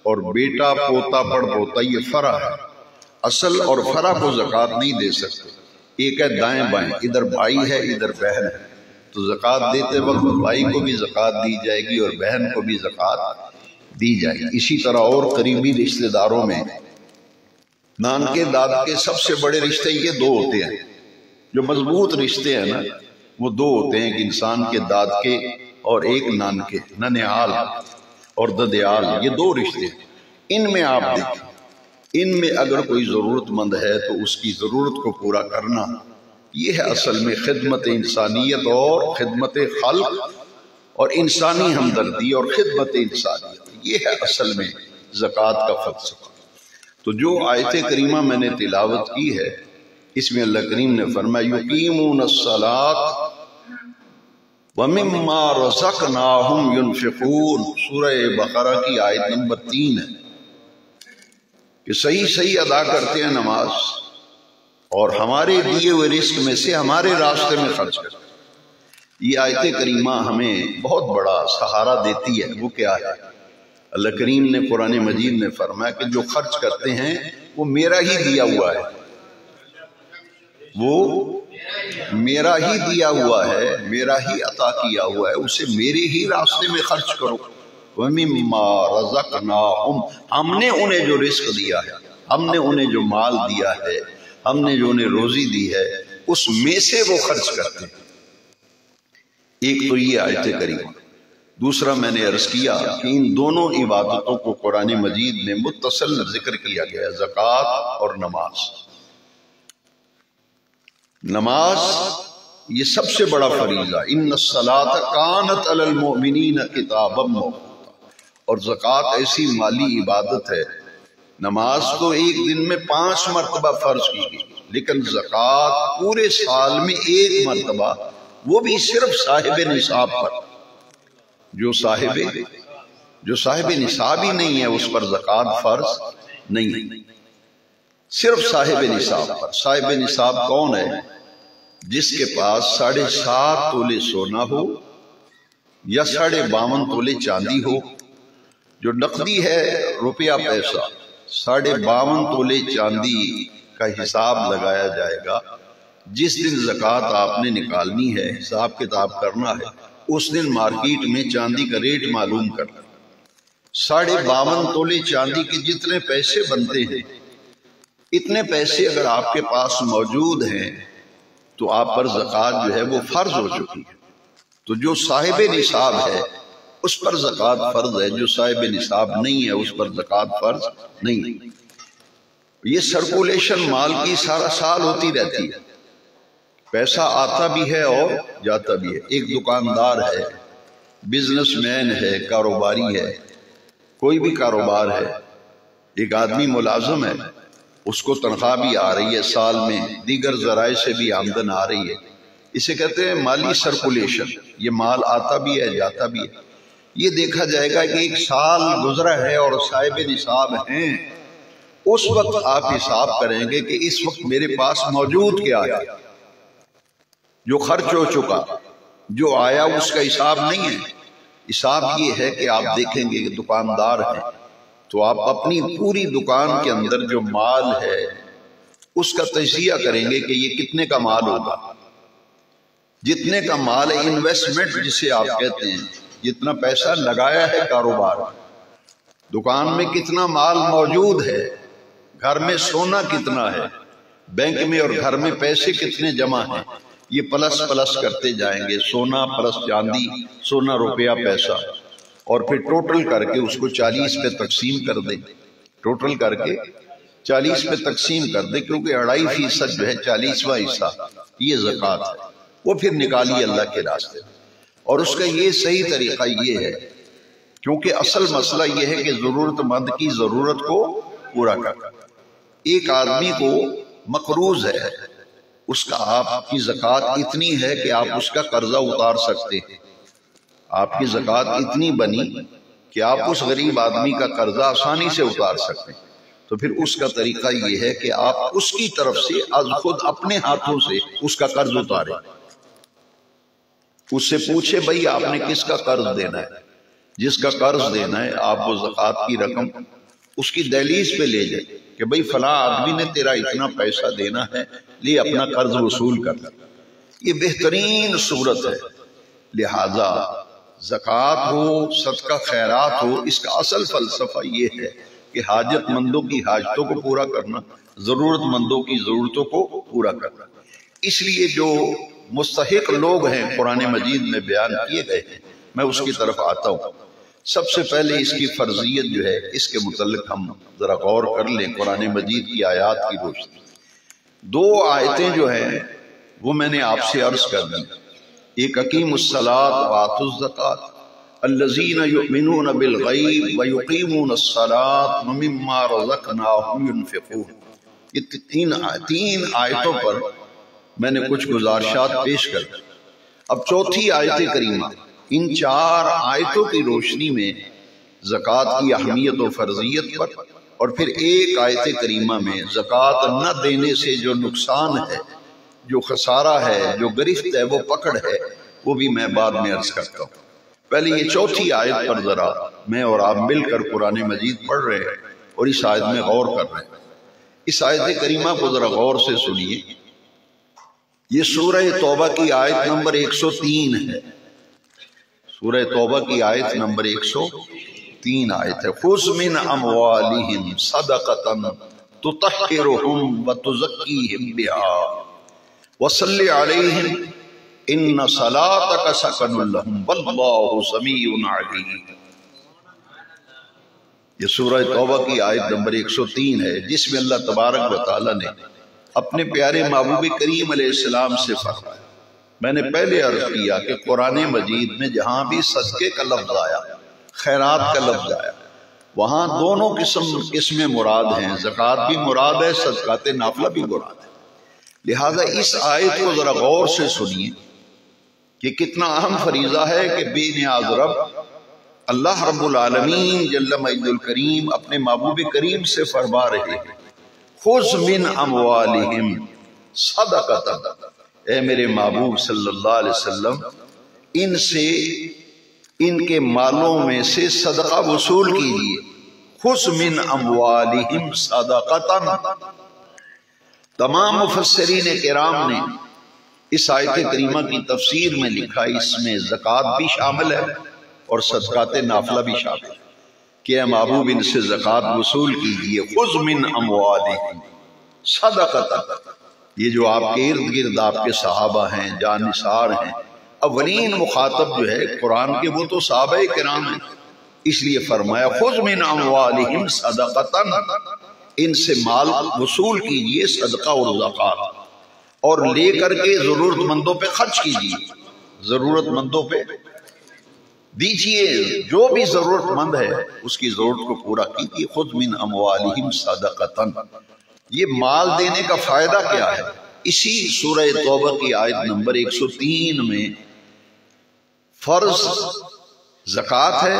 اور بیٹا، پوتا، پڑپوتا یہ فرع ہے۔ اصل اور فرع کو زکوٰۃ نہیں دے سکتے۔ ایک ہے دائیں بائیں، ادھر بھائی ہے، ادھر بہن ہے، تو زکوٰۃ دیتے وقت بھائی کو بھی زکوٰۃ دی جائے گی اور بہن کو بھی زکوٰۃ دی جائے گی۔ اسی طرح اور قریبی رشتہ داروں میں نان کے داد کے سب سے بڑے رشتے یہ دو ہوتے ہیں، جو مضبوط رشتے ہیں نا، وہ دو ہوتے ہیں، ایک انسان کے داد کے اور ایک نان کے، ننیال اور ددیال، یہ دو رشتے ہیں۔ ان میں آپ دیکھیں، ان میں اگر کوئی ضرورت مند ہے تو اس کی ضرورت کو پورا کرنا، یہ ہے اصل میں خدمت انسانیت اور خدمت خلق اور انسانی ہمدردی اور خدمت انسانیت، یہ ہے اصل میں زکوٰۃ کا فلسفہ۔ تو جو آیت کریمہ میں نے تلاوت کی ہے، اس میں اللہ کریم نے فرمایا یقیمون الصلاۃ ومما رزقناہم ينفقون، سورہ بقرہ کی آیت نمبر 3 ہے کہ صحیح ادا کرتے ہیں نماز، اور ہمارے دیے ہوئے رزق میں سے ہمارے راستے میں خرچ کریں۔ یہ آیت کریمہ ہمیں بہت بڑا سہارا دیتی ہے۔ وہ کیا ہے؟ اللہ کریم نے قرآن مجید میں فرمایا کہ جو خرچ کرتے ہیں وہ میرا ہی دیا ہوا ہے، وہ میرا ہی دیا ہوا ہے، میرا ہی عطا کیا ہوا ہے، اسے میرے ہی راستے میں خرچ کرو۔ وَمِمَّا رَزَقْنَاهُمْ، ہم نے انہیں جو رزق دیا ہے، ہم نے انہیں جو مال دیا ہے، ہم نے جو انہیں روزی دی ہے، اس میں سے وہ خرچ کرتے ہیں۔ ایک تو یہ آیت کریمہ، دوسرا میں نے عرض کیا کہ ان دونوں عبادتوں کو قرآن مجید میں متصل ذکر کیا گیا ہے، زکوٰۃ اور نماز۔ نماز یہ سب سے بڑا فریضہ، ان الصلاۃ کانت علی المؤمنین کتابا موقوتا، اور زکوٰۃ ایسی مالی عبادت ہے، نماز تو ایک دن میں 5 مرتبہ فرض کی گئی، لیکن زکوٰۃ پورے سال میں 1 مرتبہ، وہ بھی صرف صاحب نصاب پر۔ جو صاحب نصاب ہی نہیں ہے اس پر زکوٰۃ فرض نہیں، صرف صاحب نصاب پر۔ صاحب نصاب کون ہے؟ جس کے پاس 7.5 تولے سونا ہو یا 52.5 تولے چاندی ہو، جو نقدی ہے روپیہ پیسہ، 52.5 تولے چاندی کا حساب لگایا جائے گا۔ جس دن زکوٰۃ آپ نے نکالنی ہے، حساب کتاب کرنا ہے، اس دن مارکیٹ میں چاندی کا ریٹ معلوم کرنا۔ 52.5 تولے چاندی کے جتنے پیسے بنتے ہیں، اتنے پیسے اگر آپ کے پاس موجود ہیں تو آپ پر زکوٰۃ جو ہے وہ فرض ہو چکی ہے۔ تو جو صاحب نصاب ہے اس پر زکوٰۃ فرض ہے، جو صاحب نصاب نہیں ہے اس پر زکوٰۃ فرض نہیں۔ یہ سرکولیشن مال کی سارا سال ہوتی رہتی ہے، پیسہ آتا بھی ہے اور جاتا بھی ہے۔ ایک دکاندار ہے، بزنس مین ہے، کاروباری ہے، کوئی بھی کاروبار ہے، ایک آدمی ملازم ہے، اس کو تنخواہ بھی آ رہی ہے، سال میں دیگر ذرائع سے بھی آمدن آ رہی ہے، اسے کہتے ہیں مالی سرکولیشن۔ یہ مال آتا بھی ہے، جاتا بھی ہے۔ یہ دیکھا جائے گا کہ 1 سال گزرا ہے اور صاحب نصاب ہیں، اس وقت آپ حساب کریں گے کہ اس وقت میرے پاس موجود کیا ہے۔ جو خرچ ہو چکا، جو آیا، اس کا حساب نہیں ہے۔ حساب یہ ہے کہ آپ دیکھیں گے کہ دکاندار ہے تو آپ اپنی پوری دکان کے اندر جو مال ہے اس کا تجزیہ کریں گے کہ یہ کتنے کا مال ہوگا۔ جتنے کا مال ہے، انویسٹمنٹ جسے آپ کہتے ہیں، جتنا پیسہ لگایا ہے کاروبار، دکان میں کتنا مال موجود ہے، گھر میں سونا کتنا ہے، بینک میں اور گھر میں پیسے کتنے جمع ہیں، یہ پلس کرتے جائیں گے، سونا پلس چاندی، سونا روپیہ پیسہ، اور پھر ٹوٹل کر کے اس کو 40 پہ تقسیم کر دیں، ٹوٹل کر کے 40 پہ تقسیم کر دیں، کیونکہ 2.5% جو ہے 40واں حصہ یہ زکوٰۃ ہے، وہ پھر نکالی اللہ کے راستے۔ اور اس کا یہ صحیح طریقہ یہ ہے، کیونکہ اصل مسئلہ یہ ہے کہ ضرورت مند کی ضرورت کو پورا کرنا۔ ایک آدمی کو مقروض ہے، اس کا آپ کی زکوٰۃ اتنی ہے کہ آپ اس کا قرضہ اتار سکتے ہیں، آپ کی زکوٰۃ اتنی بنی کہ آپ اس غریب آدمی کا قرضہ آسانی سے اتار سکتے ہیں، تو پھر اس کا طریقہ یہ ہے کہ آپ اس کی طرف سے از خود اپنے ہاتھوں سے اس کا قرض اتاریں، اس سے پوچھے بھئی آپ نے کس کا قرض دینا ہے، جس کا قرض دینا ہے آپ وہ زکوٰۃ کی رقم اس کی دہلیز پہ لے جائیں کہ بھئی فلاں آدمی نے تیرا اتنا پیسہ دینا ہے، لے اپنا قرض وصول کر۔ یہ بہترین صورت ہے۔ لہذا زکوٰۃ ہو، صدقہ خیرات ہو، اس کا اصل فلسفہ یہ ہے کہ حاجت مندوں کی حاجتوں کو پورا کرنا، ضرورت مندوں کی ضرورتوں کو پورا کرنا۔ اس لیے جو مستحق لوگ ہیں قرآن مجید میں بیان کیے گئے ہیں، میں اس کی طرف آتا ہوں۔ سب سے پہلے اس کی فرضیت جو ہے، اس کے متعلق ہم ذرا غور کر لیں قرآن مجید کی آیات کی روشنی۔ 2 آیتیں جو ہیں وہ میں نے آپ سے عرض کر دی، ایک اقیموا الصلاۃ وآتوا الزکاۃ الذین یؤمنون بالغیب ویقیمون الصلاۃ ومما رزقناہم ینفقون۔ یہ 3 آیتوں پر میں نے کچھ گزارشات پیش کر دی۔ اب 4تھی آیت کریمہ، ان 4 آیتوں کی روشنی میں زکوٰۃ کی اہمیت و فرضیت پر اور پھر ایک آیت کریمہ میں زکوٰۃ نہ دینے سے جو نقصان ہے، جو خسارہ ہے، جو گرفت ہے، وہ پکڑ ہے، وہ بھی میں بعد میں عرض کرتا ہوں۔ پہلے یہ چوتھی آیت پر ذرا میں اور آپ مل کر قرآن مجید پڑھ رہے ہیں اور اس آیت میں غور کر رہے ہیں۔ اس آیت کریمہ کو ذرا غور سے سنیے۔ یہ سورہ توبہ کی آیت نمبر 103 ہے۔ سورہ توبہ کی آیت نمبر 103 آیت ہے۔ خُذْ مِنْ أَمْوَالِهِمْ صَدَقَةً تُطَهِّرُهُمْ وَتُزَكِّيهِمْ بِهَا وَصَلِّ عَلَيْهِمْ ان صلاتک سکن لہم واللہ سمیع علیم۔ یہ سورہ توبہ کی آیت نمبر 103 ہے، جس میں اللہ تبارک و تعالی نے اپنے پیارے محبوب کریم علیہ السلام سے فرمایا۔ میں نے پہلے عرض کیا کہ قرآن مجید میں جہاں بھی صدقے کا لفظ آیا، خیرات کا لفظ آیا، وہاں دونوں قسمیں مراد ہیں، زکوٰۃ بھی مراد ہے، صدقات نافلہ بھی مراد ہے۔ لہذا اس آیت کو ذرا غور سے سنیے کہ کتنا اہم فریضہ ہے کہ بے نیاز رب اللہ رب العالمین جل مجد الکریم اپنے محبوب کریم سے فرما رہے ہیں، خُذْ مِنْ أَمْوَالِهِمْ صَدَقَةً، اے میرے محبوب صلی اللہ علیہ وسلم، ان سے، ان کے مالوں میں سے صدقہ وصول کیجیے۔ خُذْ مِنْ أَمْوَالِهِمْ صَدَقَةً۔ تمام مفسرین کرام نے اس آیت کریمہ کی تفسیر میں لکھا، اس میں زکوٰۃ بھی شامل ہے اور صدقات نافلہ بھی شامل ہے کہ اے محبوب ان سے زکوٰۃ وصول کیجئے۔ خُذْ مِنْ أَمْوَالِهِمْ صَدَقَةً، یہ جو آپ کے ارد گرد آپ کے صحابہ ہیں، جانثار ہیں، اولین مخاطب جو ہے قرآن کے وہ تو صحابہ کرام ہیں، اس لیے فرمایا خُذْ مِنْ أَمْوَالِهِمْ صَدَقَةً، ان سے مال وصول کیجئے، صدقہ اور زکوٰۃ، اور لے کر کے ضرورت مندوں پہ خرچ کیجیے، ضرورت مندوں پہ دیجیے، جو بھی ضرورت مند ہے اس کی ضرورت کو پورا کیجیے۔ خُذْ مِنْ أَمْوَالِهِمْ صَدَقَةً، یہ مال دینے کا فائدہ کیا ہے؟ اسی سورہ توبہ کی آیت نمبر 103 میں فرض زکوٰۃ ہے،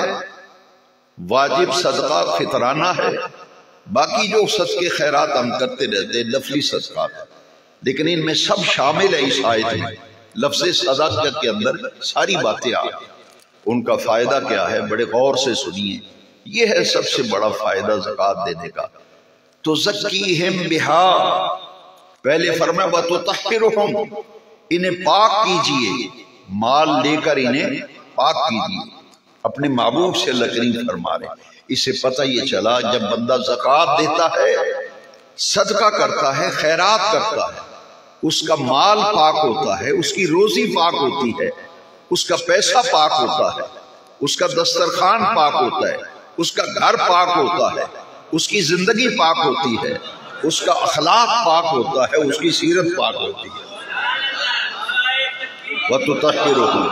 واجب صدقہ فطرانہ ہے، باقی جو صدقے خیرات ہم کرتے رہتے نفلی صدقات ہے، لیکن ان میں سب شامل ہے۔ اس آیت میں لفظ صدقہ کے اندر ساری باتیں آ گئی۔ ان کا فائدہ کیا ہے؟ بڑے غور سے سنیے، یہ ہے سب سے بڑا فائدہ زکوٰۃ دینے کا۔ تُزَكِّيهِمْ بِهَا، پہلے فرمایا وَتُطَهِّرُهُمْ، انہیں پاک کیجئے، مال لے کر انہیں پاک کیجئے۔ اپنے محبوب سے اللہ کریم فرما رہے ہیں۔ اس سے پتہ یہ چلا جب بندہ زکوٰۃ دیتا ہے، صدقہ کرتا ہے، خیرات کرتا ہے، اس کا مال پاک ہوتا ہے، اس کی روزی پاک ہوتی ہے، اس کا پیسہ پاک ہوتا ہے، اس کا دسترخوان پاک ہوتا ہے، اس کا گھر پاک ہوتا ہے، اس کی زندگی پاک ہوتی ہے، اس کا اخلاق پاک ہوتا ہے، اس کی سیرت پاک ہوتی ہے۔ وَتُطَهِّرُهُمْ،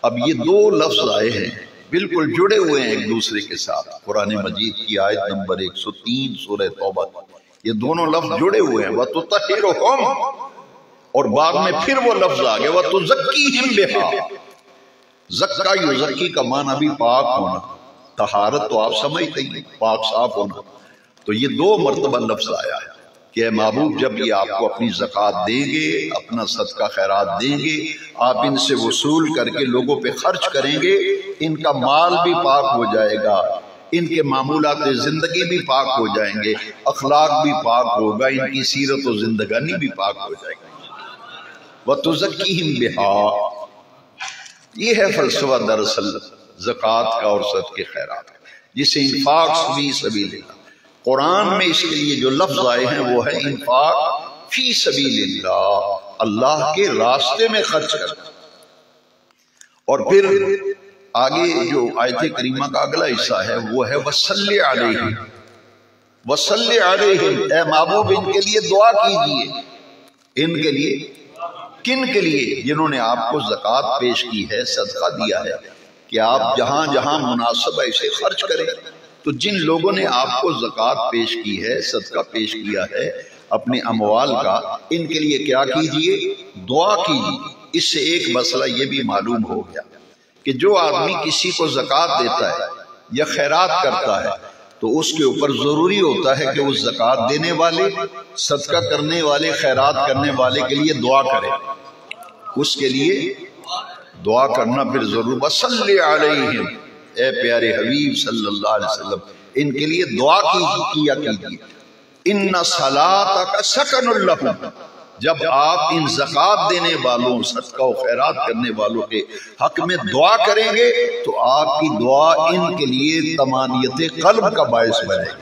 اب یہ دو لفظ آئے ہیں، بالکل جڑے ہوئے ہیں ایک دوسرے کے ساتھ۔ قرآن مجید کی آیت نمبر 103 سورہ توبہ، یہ دونوں لفظ جڑے ہوئے ہیں، وَتُطَهِّرُهُمْ، اور بعد میں پھر وہ لفظ آ گیا وَتُزَكِّيهِمْ بِهَا۔ زکا یزکی کا معنی بھی پاک ہونا، طہارت تو آپ سمجھتے ہیں، پاک صاف ہونا، تو یہ دو مرتبہ لفظ آیا ہے کہ اے محبوب جب یہ آپ کو اپنی زکوٰۃ دیں گے، اپنا صدقہ خیرات دیں گے، آپ ان سے وصول کر کے لوگوں پہ خرچ کریں گے، ان کا مال بھی پاک ہو جائے گا، ان کے معمولات زندگی بھی پاک ہو جائیں گے، اخلاق بھی پاک ہوگا، ان کی سیرت و زندگانی بھی پاک ہو جائے گی۔ وَتُزَكِّيهِمْ بِهَا، یہ ہے فلسفہ دراصل زکوٰۃ کا اور صدقے خیرات کا، جسے انفاق فی سبیل اللہ، قرآن میں اس کے لیے جو لفظ آئے ہیں وہ ہے انفاق فی سبیل اللہ، اللہ کے راستے میں خرچ کرنا۔ اور پھر آگے جو آیت کریمہ کا اگلا حصہ ہے وہ ہے وَصَلِّ عَلَيْهِمْ، وَصَلِّ عَلَيْهِمْ، اے محبوب ان کے لیے دعا کیجئے۔ ان کے لیے، کن کے لیے؟ جنہوں نے آپ کو زکوٰۃ پیش کی ہے، صدقہ دیا ہے، کہ آپ جہاں جہاں مناسب ہے اسے خرچ کریں۔ تو جن لوگوں نے آپ کو زکوٰۃ پیش کی ہے، صدقہ پیش کیا ہے اپنے اموال کا، ان کے لیے کیا کیجئے؟ دعا کیجئے۔ اس سے ایک مسئلہ یہ بھی معلوم ہو گیا کہ جو آدمی کسی کو زکوٰۃ دیتا ہے یا خیرات کرتا ہے تو اس کے اوپر ضروری ہوتا ہے کہ وہ زکوٰۃ دینے والے، صدقہ کرنے والے، خیرات کرنے والے کے لیے دعا کرے، اس کے لیے دعا کرنا پھر ضرور۔ وصلی علیہم، اے پیارے حبیب صلی اللہ علیہ وسلم ان کے لیے دعا کیا کیجیے۔ ان صلاتک سکن لہم، جب آپ ان زکوٰۃ دینے والوں، صدقہ و خیرات کرنے والوں کے حق میں دعا کریں گے تو آپ کی دعا ان کے لیے طمانینت قلب کا باعث بنے گی،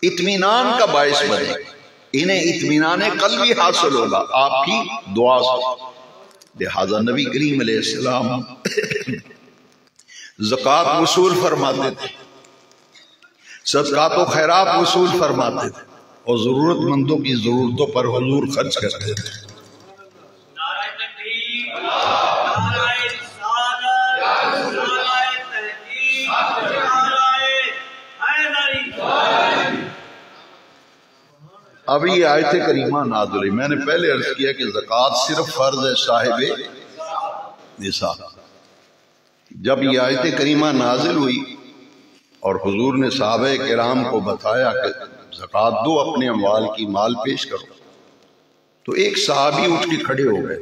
اطمینان کا باعث بنے گی، انہیں اطمینان قلبی حاصل ہوگا آپ کی دعا سے۔ لہذا نبی کریم علیہ السلام زکوٰۃ وصول فرماتے تھے، صدقات و خیرات وصول فرماتے تھے، اور ضرورت مندوں کی ضرورتوں پر حضور خرچ کرتے تھے۔ اب یہ آیت کریمہ نازل ہوئی، میں نے پہلے عرض کیا کہ زکوٰۃ صرف فرض ہے صاحب نصاب۔ جب یہ آیت کریمہ نازل ہوئی اور حضور نے صحابہ کرام کو بتایا کہ زکوٰۃ دو، اپنے اموال کی مال پیش کرو، تو ایک صحابی اٹھ کے کھڑے ہو گئے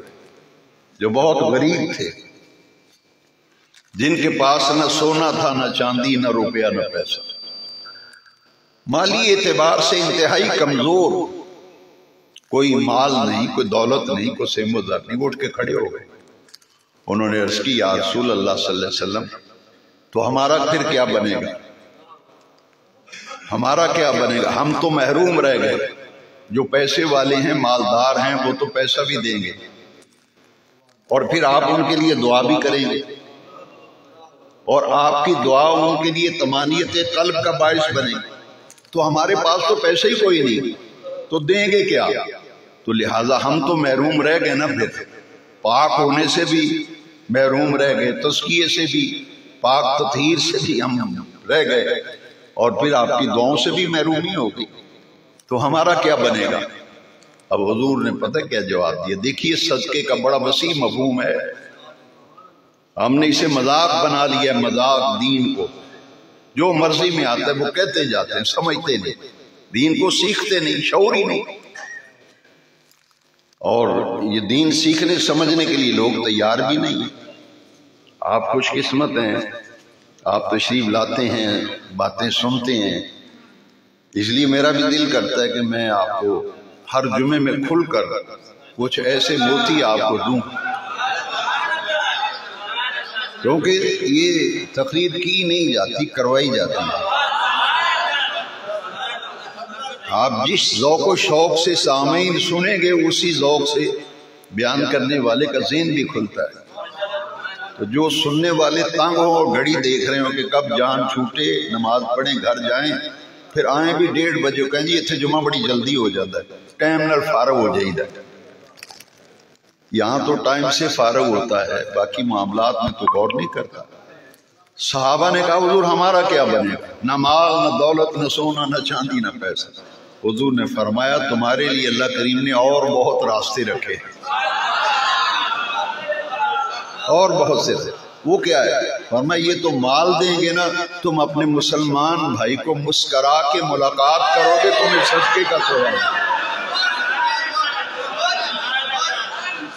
جو بہت غریب تھے، جن کے پاس نہ سونا تھا، نہ چاندی، نہ روپیہ، نہ پیسہ، مالی اعتبار سے انتہائی کمزور، کوئی مال نہیں، کوئی دولت نہیں، کوئی سیم و زر نہیں، وہ اٹھ کے کھڑے ہو گئے۔ انہوں نے عرض کی یا رسول اللہ صلی اللہ علیہ وسلم تو ہمارا پھر کیا بنے گا، ہمارا کیا بنے گا، ہم تو محروم رہ گئے، جو پیسے والے ہیں، مالدار ہیں، وہ تو پیسہ بھی دیں گے اور پھر آپ ان کے لیے دعا بھی کریں گے، اور آپ کی دعا ان کے لیے طمانینت قلب کا باعث بنے گی، تو ہمارے پاس تو پیسے ہی کوئی نہیں، تو دیں گے کیا؟ تو لہٰذا ہم تو محروم رہ گئے نا، پھر پاک ہونے سے بھی محروم رہ گئے، تزکیے سے بھی، پاک تطہیر سے بھی ہم رہ گئے، اور پھر آپ کی دعاؤں سے بھی محرومی ہوگی، تو ہمارا کیا بنے گا؟ اب حضور نے پتہ کیا جواب دیا؟ دیکھیے صدقے کا بڑا وسیع مفہوم ہے، ہم نے اسے مذاق بنا لیا، مذاق دین کو، جو مرضی میں آتا ہے وہ کہتے جاتے ہیں، سمجھتے نہیں، دین کو سیکھتے نہیں، شعور ہی نہیں، اور یہ دین سیکھنے سمجھنے کے لیے لوگ تیار بھی نہیں۔ آپ خوش قسمت ہیں، آپ تشریف لاتے ہیں، باتیں سنتے ہیں، اس لیے میرا بھی دل کرتا ہے کہ میں آپ کو ہر جمعے میں کھل کر کچھ ایسے موتی آپ کو دوں، کیونکہ یہ تقریر کی نہیں جاتی، کروائی جاتی ہے۔ آپ جس ذوق و شوق سے سامعین سنیں گے اسی ذوق سے بیان کرنے والے کا ذہن بھی کھلتا ہے، تو جو سننے والے تنگ ہوں اور گھڑی دیکھ رہے ہوں کہ کب جان چھوٹے، نماز پڑھیں، گھر جائیں، پھر آئیں بھی 1:30 بجے، کہیں جی اتنے جمعہ بڑی جلدی ہو جاتا ہے، ٹائم نال فارغ ہو جائے گا۔ یہاں تو ٹائم سے فارغ ہوتا ہے، باقی معاملات میں تو غور نہیں کرتا۔ صحابہ نے کہا حضور ہمارا کیا بنے گا، نہ مال، نہ دولت، نہ سونا، نہ چاندی، نہ پیسہ۔ حضور نے فرمایا تمہارے لیے اللہ کریم نے اور بہت راستے رکھے ہیں، اور بہت سے۔ وہ کیا ہے؟ فرمایا یہ تو مال دیں گے نا، تم اپنے مسلمان بھائی کو مسکرا کے ملاقات کرو گے، تمہیں صدقے کا ثواب۔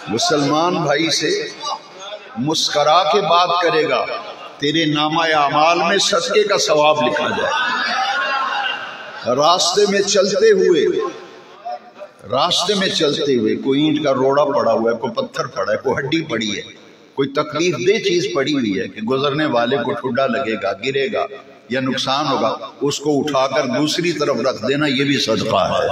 مسلمان بھائی سے مسکرا کے بات کرے گا، تیرے نامہ اعمال میں صدقے کا ثواب لکھا جائے۔ راستے میں چلتے ہوئے کوئی اینٹ کا روڑا پڑا ہوا ہے، کوئی پتھر پڑا ہے، کوئی ہڈی پڑی ہے، کوئی تکلیف دہ چیز پڑی ہوئی ہے کہ گزرنے والے کو ٹھڈا لگے گا، گرے گا یا نقصان ہوگا، اس کو اٹھا کر دوسری طرف رکھ دینا، یہ بھی صدقہ ہے۔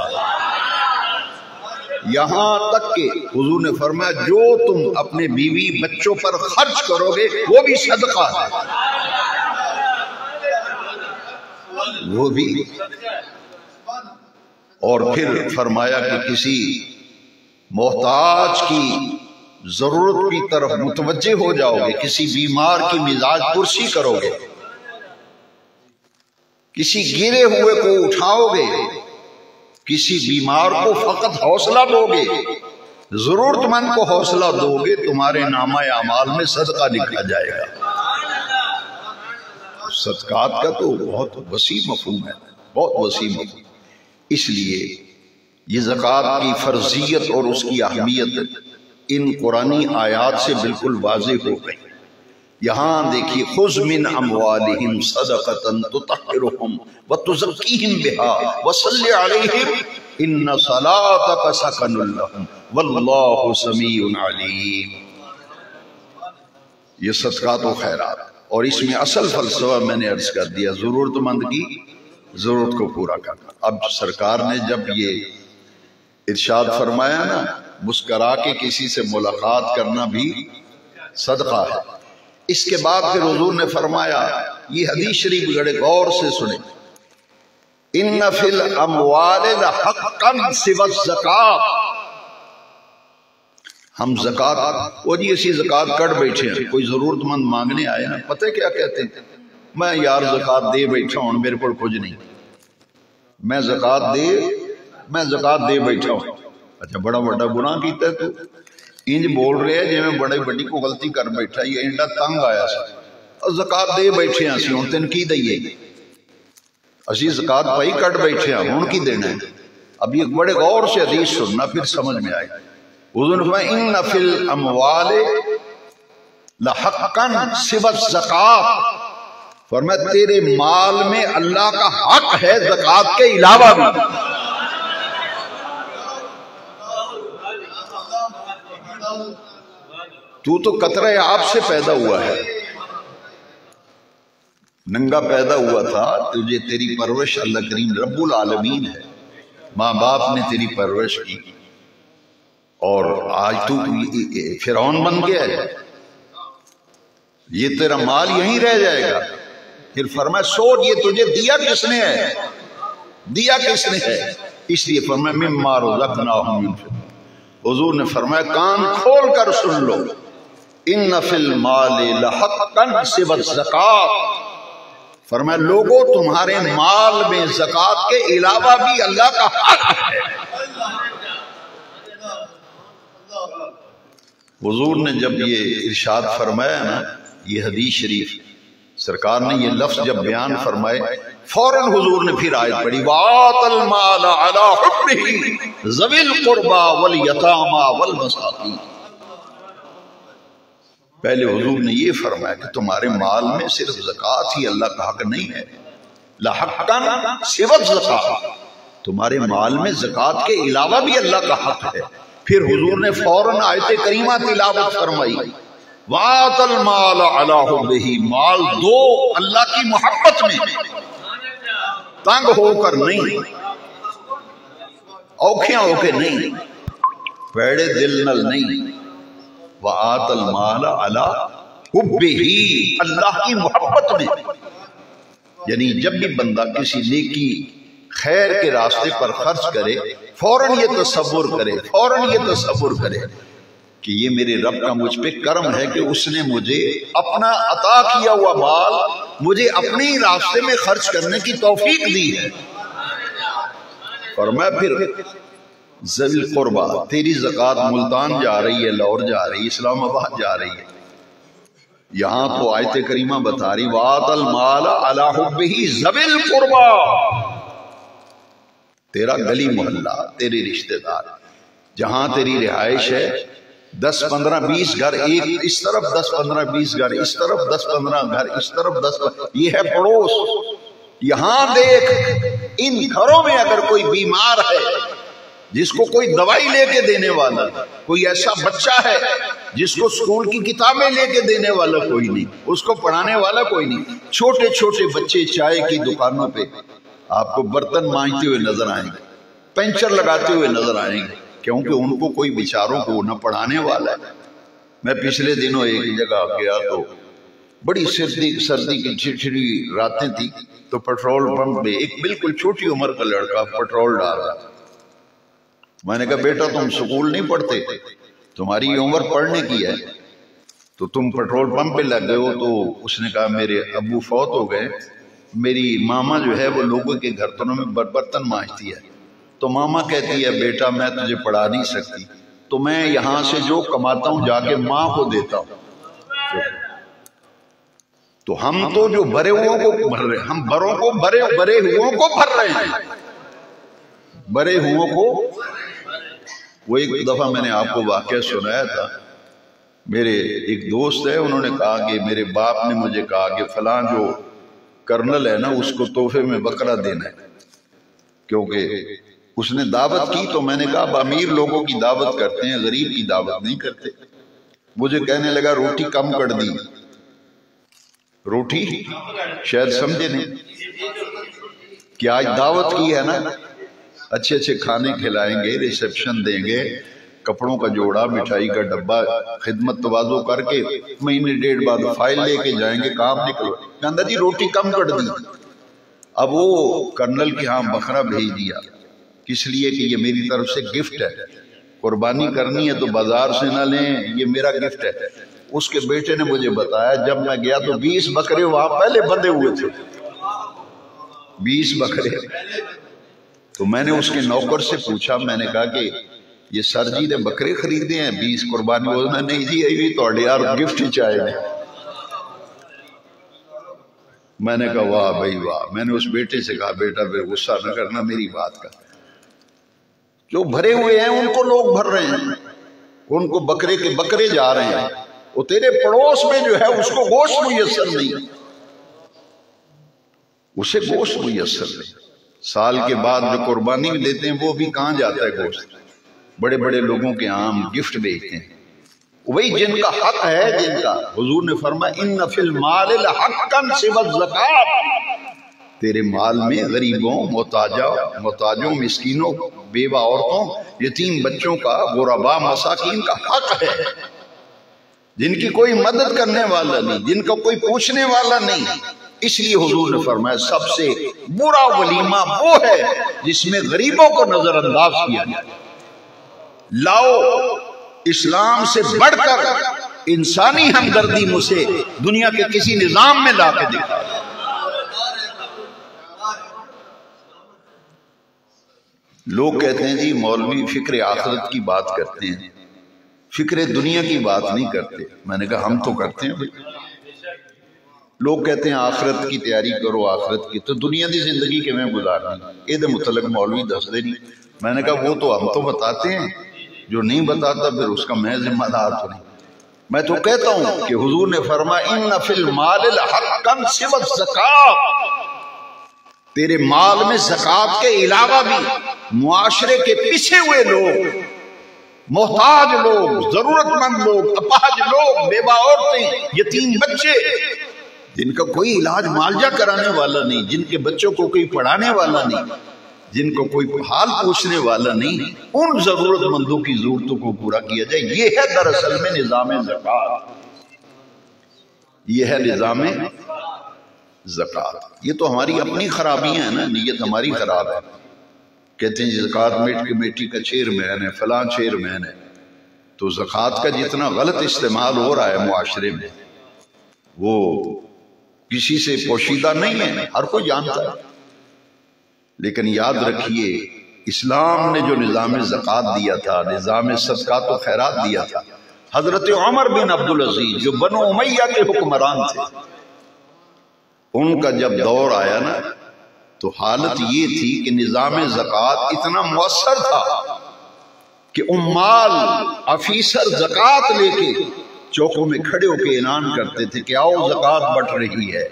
یہاں تک کہ حضور نے فرمایا جو تم اپنے بیوی بچوں پر خرچ کرو گے وہ بھی صدقہ ہے، وہ بھی۔ اور پھر فرمایا کہ کسی محتاج کی ضرورت کی طرف متوجہ ہو جاؤ گے، کسی بیمار کی مزاج پرسی کرو گے، کسی گرے ہوئے کو اٹھاؤ گے، کسی بیمار کو فقط حوصلہ دو گے، ضرورت مند کو حوصلہ دو گے تمہارے نامہ اعمال میں صدقہ لکھا جائے گا۔ صدقات کا تو بہت وسیع مفہوم ہے، بہت وسیع مفہوم۔ اس لیے یہ زکوٰۃ کی فرضیت اور اس کی اہمیت ان قرآنی آیات سے بالکل واضح ہو گئی۔ یہاں دیکھیے خذ من اموالہم صدقۃ تطہرہم وتزکیہم بہا وصلی علیہم ان صلاتک سکن لہم واللہ سمیع علیم۔ یہ صدقات و خیرات، اور اس میں اصل فلسفہ میں نے عرض کر دیا، ضرورت مند کی ضرورت کو پورا کرنا۔ اب سرکار نے جب یہ ارشاد فرمایا نا مسکرا کے کسی سے ملاقات کرنا بھی صدقہ ہے، اس کے بعد پھر حضور نے فرمایا، یہ حدیث شریف بڑے غور سے سنیں، ان فی الاموال لحقا سوى الزکات۔ ہم زکات، وہ جی اسی زکات کٹ بیٹھے ہیں، کوئی ضرورت مند مانگنے آئے نا، پتہ کیا کہتے ہیں، میں یار زکات دے بیٹھا ہوں، میرے پر کچھ نہیں، میں زکات دے بیٹھا ہوں۔ اچھا بڑا بڑا گناہ کیتا ہے تو انج بول رہے ہیں جی میں بڑی بڑی کو غلطی کر بیٹھا، یہ انڈا تنگ آیا سا اور زکات دے بیٹھے ہیں، اسی ہوں تین کی دئیے، اسی زکات پائی کٹ بیٹھے ہیں، ہوں کی دینا ہے۔ اب یہ بڑے غور سے حدیث سننا پھر سمجھ میں آئے۔ حضور نے فرمایا ان فی الاموال لحقا سوى الزکات، فرمایا تیرے مال میں اللہ کا حق ہے زکات کے علاوہ بھی۔ تو قطرہ آپ سے پیدا ہوا ہے، ننگا پیدا ہوا تھا، تجھے تیری پرورش اللہ کریم رب العالمین ہے، ماں باپ نے تیری پرورش کی، اور آج تو فرعون بن گیا ہے، یہ تیرا مال یہیں رہ جائے گا۔ پھر فرمایا سوچ یہ تجھے دیا کس نے ہے، دیا کس نے ہے، اس لیے فرمایا مما رزقناہم ينفقون۔ حضور نے فرمایا کان کھول کر سن لو، ان فی المال لحقا سوى الزکات، فرمایا لوگوں تمہارے مال میں زکات کے علاوہ بھی اللہ کا حق ہے۔ حضور نے جب یہ ارشاد فرمایا نا، یہ حدیث شریف سرکار نے یہ لفظ جب بیان فرمائے، فوراً حضور نے پھر آیت پڑھی وَآتَ الْمَالَ عَلَىٰ حُبِّهِ ذَوِي الْقُرْبَىٰ وَالْيَتَامَىٰ وَالْمَسَاكِينِ۔ پہلے حضور نے یہ فرمایا کہ تمہارے مال میں صرف زکوٰۃ ہی اللہ کا حق نہیں ہے، لحقاً سوى الزکات، تمہارے مال میں زکوٰۃ کے علاوہ بھی اللہ کا حق ہے۔ پھر حضور نے فوراً آیت کریمہ تلاوت فرمائی وَآتَ الْمَالَ عَلَىٰ حُبِّهِ، مال دو اللہ کی محبت میں، تنگ ہو کر نہیں، اوکھیاں ہو کے نہیں، پیڑے دل نل نہیں، وَآتَ الْمَالَ عَلَىٰ حُبِّهِ، اللہ کی محبت میں، یعنی جب بھی بندہ کسی نیکی خیر کے راستے پر خرچ کرے فوراً یہ تصور کرے کہ یہ میرے رب کا مجھ پہ کرم ہے کہ اس نے مجھے اپنا عطا کیا ہوا مال مجھے اپنی راستے میں خرچ کرنے کی توفیق دی ہے۔ فرمایا پھر ذوی القربیٰ، تیری زکوٰۃ ملتان جا رہی ہے، لاہور جا رہی ہے، اسلام آباد جا رہی ہے، یہاں تو آیت کریمہ بتا رہی وَآتَ الْمَالَ عَلَىٰ حُبِّهِ ذَوِي الْقُرْبَىٰ، تیرا گلی محلہ، تیرے رشتہ دار، جہاں تیری رہائش ہے، 10-15-20 گھر ایک اس طرف، 10-15-20 گھر اس طرف، 10-15 گھر اس طرف، یہ ہے پڑوس، یہاں دیکھ ان گھروں میں اگر کوئی بیمار ہے جس کو کوئی دوائی لے کے دینے والا، کوئی ایسا بچہ ہے جس کو اسکول کی کتابیں لے کے دینے والا کوئی نہیں، اس کو پڑھانے والا کوئی نہیں، چھوٹے چھوٹے بچے چائے کی دکانوں پہ آپ کو برتن مانجتے ہوئے نظر آئیں گے، پنچر لگاتے ہوئے نظر آئیں گے، کیونکہ ان کو کوئی بیچاروں کو نہ پڑھانے والا ہے۔ میں پچھلے دنوں ایک جگہ گیا تو بڑی سردی کی چھڑچھڑی راتیں تھی، تو پیٹرول پمپ پہ ایک بالکل چھوٹی عمر کا لڑکا پیٹرول ڈال رہا تھا۔ میں نے کہا بیٹا تم سکول نہیں پڑھتے، تمہاری عمر پڑھنے کی ہے تو تم پیٹرول پمپ پہ لگ گئے ہو؟ تو اس نے کہا میرے ابو فوت ہو گئے، میری ماما جو ہے وہ لوگوں کے گھروں میں برتن مانجتی ہے، تو ماما کہتی ہے بیٹا میں تجھے پڑھا نہیں سکتی، تو میں یہاں سے جو کماتا ہوں جا کے ماں کو دیتا ہوں. تو ہم تو جو بھرے ہوئوں کو بھر رہے ہیں، ہم بڑوں کو بھرے ہوئوں کو بھر رہے ہیں، بھرے ہوئوں کو. وہ ایک دفعہ میں نے آپ کو واقعہ سنایا تھا. میرے ایک دوست ہے، انہوں نے کہا کہ میرے باپ نے مجھے کہا کہ فلاں جو کرنل ہے نا اس کو تحفے میں بکرا دینا ہے، کیونکہ اس نے دعوت کی. تو میں نے کہا اب امیر لوگوں کی دعوت کرتے ہیں، غریب کی دعوت نہیں کرتے. مجھے کہنے لگا روٹی کم کر دی. روٹی شاید سمجھے نہیں کہ آج دعوت کی ہے نا، اچھے اچھے کھانے کھلائیں گے، ریسپشن دیں گے، کپڑوں کا جوڑا، مٹھائی کا ڈبہ، خدمت تواضع کر کے مہینے ڈیڑھ بعد فائل لے کے جائیں گے، کام نکلو. کہنا جی روٹی کم کر دی. اب وہ کرنل کے ہاں بکرا بھیج دیا، کس لیے کہ یہ میری طرف سے گفٹ ہے، قربانی کرنی ہے تو بازار سے نہ لیں، یہ میرا گفٹ ہے. اس کے بیٹے نے مجھے بتایا جب میں گیا تو 20 بکرے وہاں پہلے بندے ہوئے تھے، 20 بکرے. تو میں نے اس کے نوکر سے پوچھا، میں نے کہا کہ یہ سر جی نے بکرے خریدے ہیں 20 قربانی؟ وہ نہیں جی یہ تو یار گفٹ ہی چاہیے. میں نے کہا واہ بھائی واہ. میں نے اس بیٹے سے کہا بیٹا پھر غصہ نہ کرنا میری بات کا، جو بھرے ہوئے ہیں ان کو لوگ بھر رہے ہیں، ان کو بکرے کے بکرے جا رہے ہیں. وہ تیرے پڑوس میں جو ہے اس کو گوشت میسر نہیں، اسے گوشت میسر نہیں. سال کے بعد جو قربانی لیتے ہیں وہ بھی کہاں جاتا ہے گوشت؟ بڑے بڑے لوگوں کے عام گفٹ بیچتے ہیں، وہی جن کا حق ہے، جن کا حضور نے فرمایا ان فی المال حقا سوى الزکات. تیرے مال میں غریبوں، محتاجوں، مسکینوں، بیوہ عورتوں، یتیم بچوں کا، غرباء مساکین کا حق ہے، جن کی کوئی مدد کرنے والا نہیں، جن کا کوئی پوچھنے والا نہیں. اس لیے حضور نے فرمایا سب سے برا ولیمہ وہ ہے جس میں غریبوں کو نظر انداز کیا جائے. لاؤ اسلام سے بڑھ کر انسانی ہمدردی مجھے دنیا کے کسی نظام میں لا کے دکھا. لوگ کہتے ہیں جی مولوی فکر آخرت کی بات کرتے ہیں، فکر دنیا کی بات نہیں کرتے. میں نے کہا ہم تو کرتے ہیں. لوگ کہتے ہیں آخرت کی تیاری کرو، آخرت کی، تو دنیا دی زندگی کے میں گزارنی یہ متعلق مولوی دس دے نہیں. میں نے کہا وہ تو ہم تو بتاتے ہیں، جو نہیں بتاتا پھر اس کا میں ذمہ دار تو نہیں. میں تو کہتا ہوں کہ حضور نے فرمایا ان فی المال حقا سوى الزکات. تیرے مال میں زکات کے علاوہ بھی معاشرے کے پیچھے ہوئے لوگ، محتاج لوگ، ضرورت مند لوگ، اپاہج لوگ، بیوہ عورتیں، یتیم بچے، جن کا کوئی علاج معالجہ کرانے والا نہیں، جن کے بچوں کو کوئی پڑھانے والا نہیں، جن کو کوئی حال پوچھنے والا نہیں، ان ضرورت مندوں کی ضرورتوں کو پورا کیا جائے. یہ ہے دراصل میں نظام زکات، یہ ہے نظام زکات. یہ تو ہماری اپنی خرابیاں ہیں نا، نیت ہماری خراب ہے. کہتے ہیں زکات کمیٹی کا چیئرمین ہے، فلاں چیئرمین ہے. تو زکات کا جتنا غلط استعمال ہو رہا ہے معاشرے میں وہ کسی سے پوشیدہ نہیں ہے، ہر کوئی جانتا ہے. لیکن یاد رکھیے اسلام نے جو نظام زکات دیا تھا، نظام صدقات و خیرات دیا تھا، حضرت عمر بن عبدالعزیز جو بنو امیہ کے حکمران تھے، ان کا جب دور آیا نا تو حالت یہ تھی کہ نظام زکات اتنا مؤثر تھا کہ عمال افیسر زکات لے کے چوکوں میں کھڑے ہو کے اعلان کرتے تھے کہ آؤ زکات بٹ رہی ہے،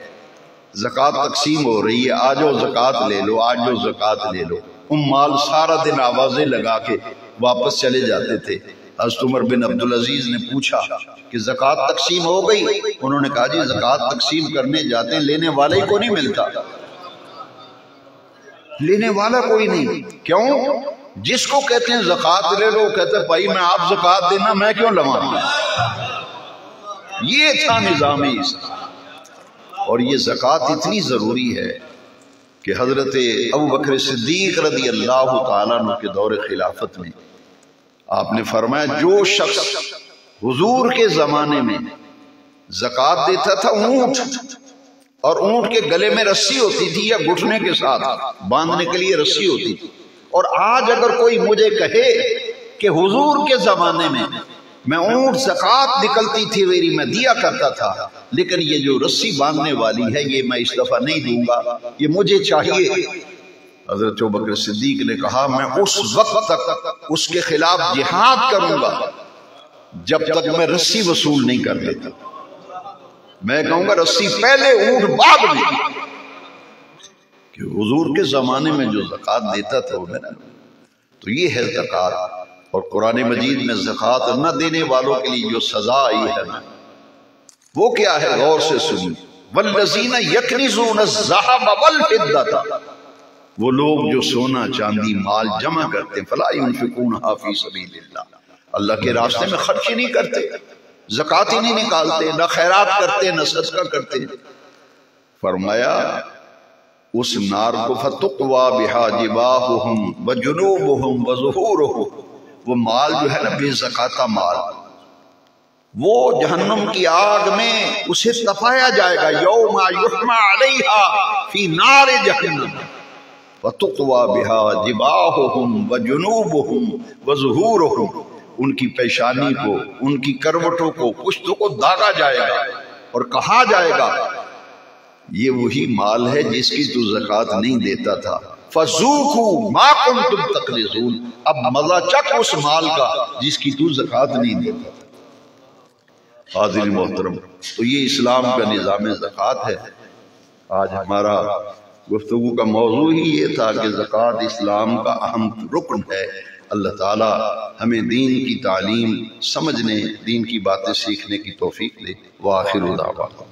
زکات تقسیم ہو رہی ہے، آجو زکات لے لو، آجو زکات لے لو. عمال سارا دن آوازیں لگا کے واپس چلے جاتے تھے. حضرت عمر بن عبدالعزیز نے پوچھا کہ زکات تقسیم ہو گئی؟ انہوں نے کہا جی زکات تقسیم کرنے جاتے ہیں، لینے والے کو نہیں ملتا، لینے والا کوئی نہیں. کیوں؟ جس کو کہتے ہیں زکات لے لو کہتے ہیں بھائی میں آپ زکات دینا میں کیوں لواں. یہ تھا نظام اسلام. اور یہ زکات اتنی ضروری ہے کہ حضرت ابوبکر صدیق رضی اللہ تعالیٰ عنہ کے دور خلافت میں آپ نے فرمایا جو شخص حضور کے زمانے میں زکات دیتا تھا اونٹ، اور اونٹ کے گلے میں رسی ہوتی تھی یا گھٹنے کے ساتھ باندھنے کے لیے رسی ہوتی تھی، اور آج اگر کوئی مجھے کہے کہ حضور کے زمانے میں اونٹ زکات نکلتی تھی میری، میں دیا کرتا تھا، لیکن یہ جو رسی باندھنے والی ہے یہ میں اس دفعہ نہیں دوں گا، یہ مجھے چاہیے۔ حضرت ابوبکر صدیق نے کہا میں اس وقت تک اس کے خلاف جہاد کروں گا جب تک میں رسی وصول نہیں کر لیتا۔ میں کہوں گا رسی پہلے اونٹ بعد میں، کہ حضور کے زمانے میں جو زکات دیتا تھا وہ تو یہ ہے زکات۔ اور قرآن مجید میں زکات نہ دینے والوں کے لیے جو سزا آئی ہے وہ کیا ہے، غور سے سنیں۔ والذین یکنزون الذھب والفضة، وہ لوگ جو سونا چاندی مال جمع کرتے ہیں، فلا ينفقونها فی سبیل اللہ، اللہ کے راستے میں خرچ ہی نہیں کرتے، زکات ہی نہیں نکالتے، نہ خیرات کرتے، نہ صدقہ کرتے۔ فرمایا اس نار کو فتقوا بہا جباہہم وجنوبہم وظہورہم، وہ مال جو ہے نا بے زکاتہ مال، وہ جہنم کی آگ میں اسے تپایا جائے گا، یوم یحمى علیہا فی نار جہنم فتقوا بہا جباہہم وجنوبہم وظہورہم، ان کی پیشانی کو، ان کی کروٹوں کو، پشتوں کو داغا جائے گا اور کہا جائے گا یہ وہی مال ہے جس کی تو زکات نہیں دیتا تھا، فذوقوا ما کنتم تکنزون، اب مزہ چکھ اس مال کا جس کی تو زکات نہیں دیتا تھا۔ حاضرین محترم، تو یہ اسلام کا نظام زکات ہے۔ آج ہمارا گفتگو کا موضوع ہی یہ تھا کہ زکات اسلام کا اہم رکن ہے۔ اللہ تعالی ہمیں دین کی تعلیم سمجھنے، دین کی باتیں سیکھنے کی توفیق دے۔ وآخر دعوانا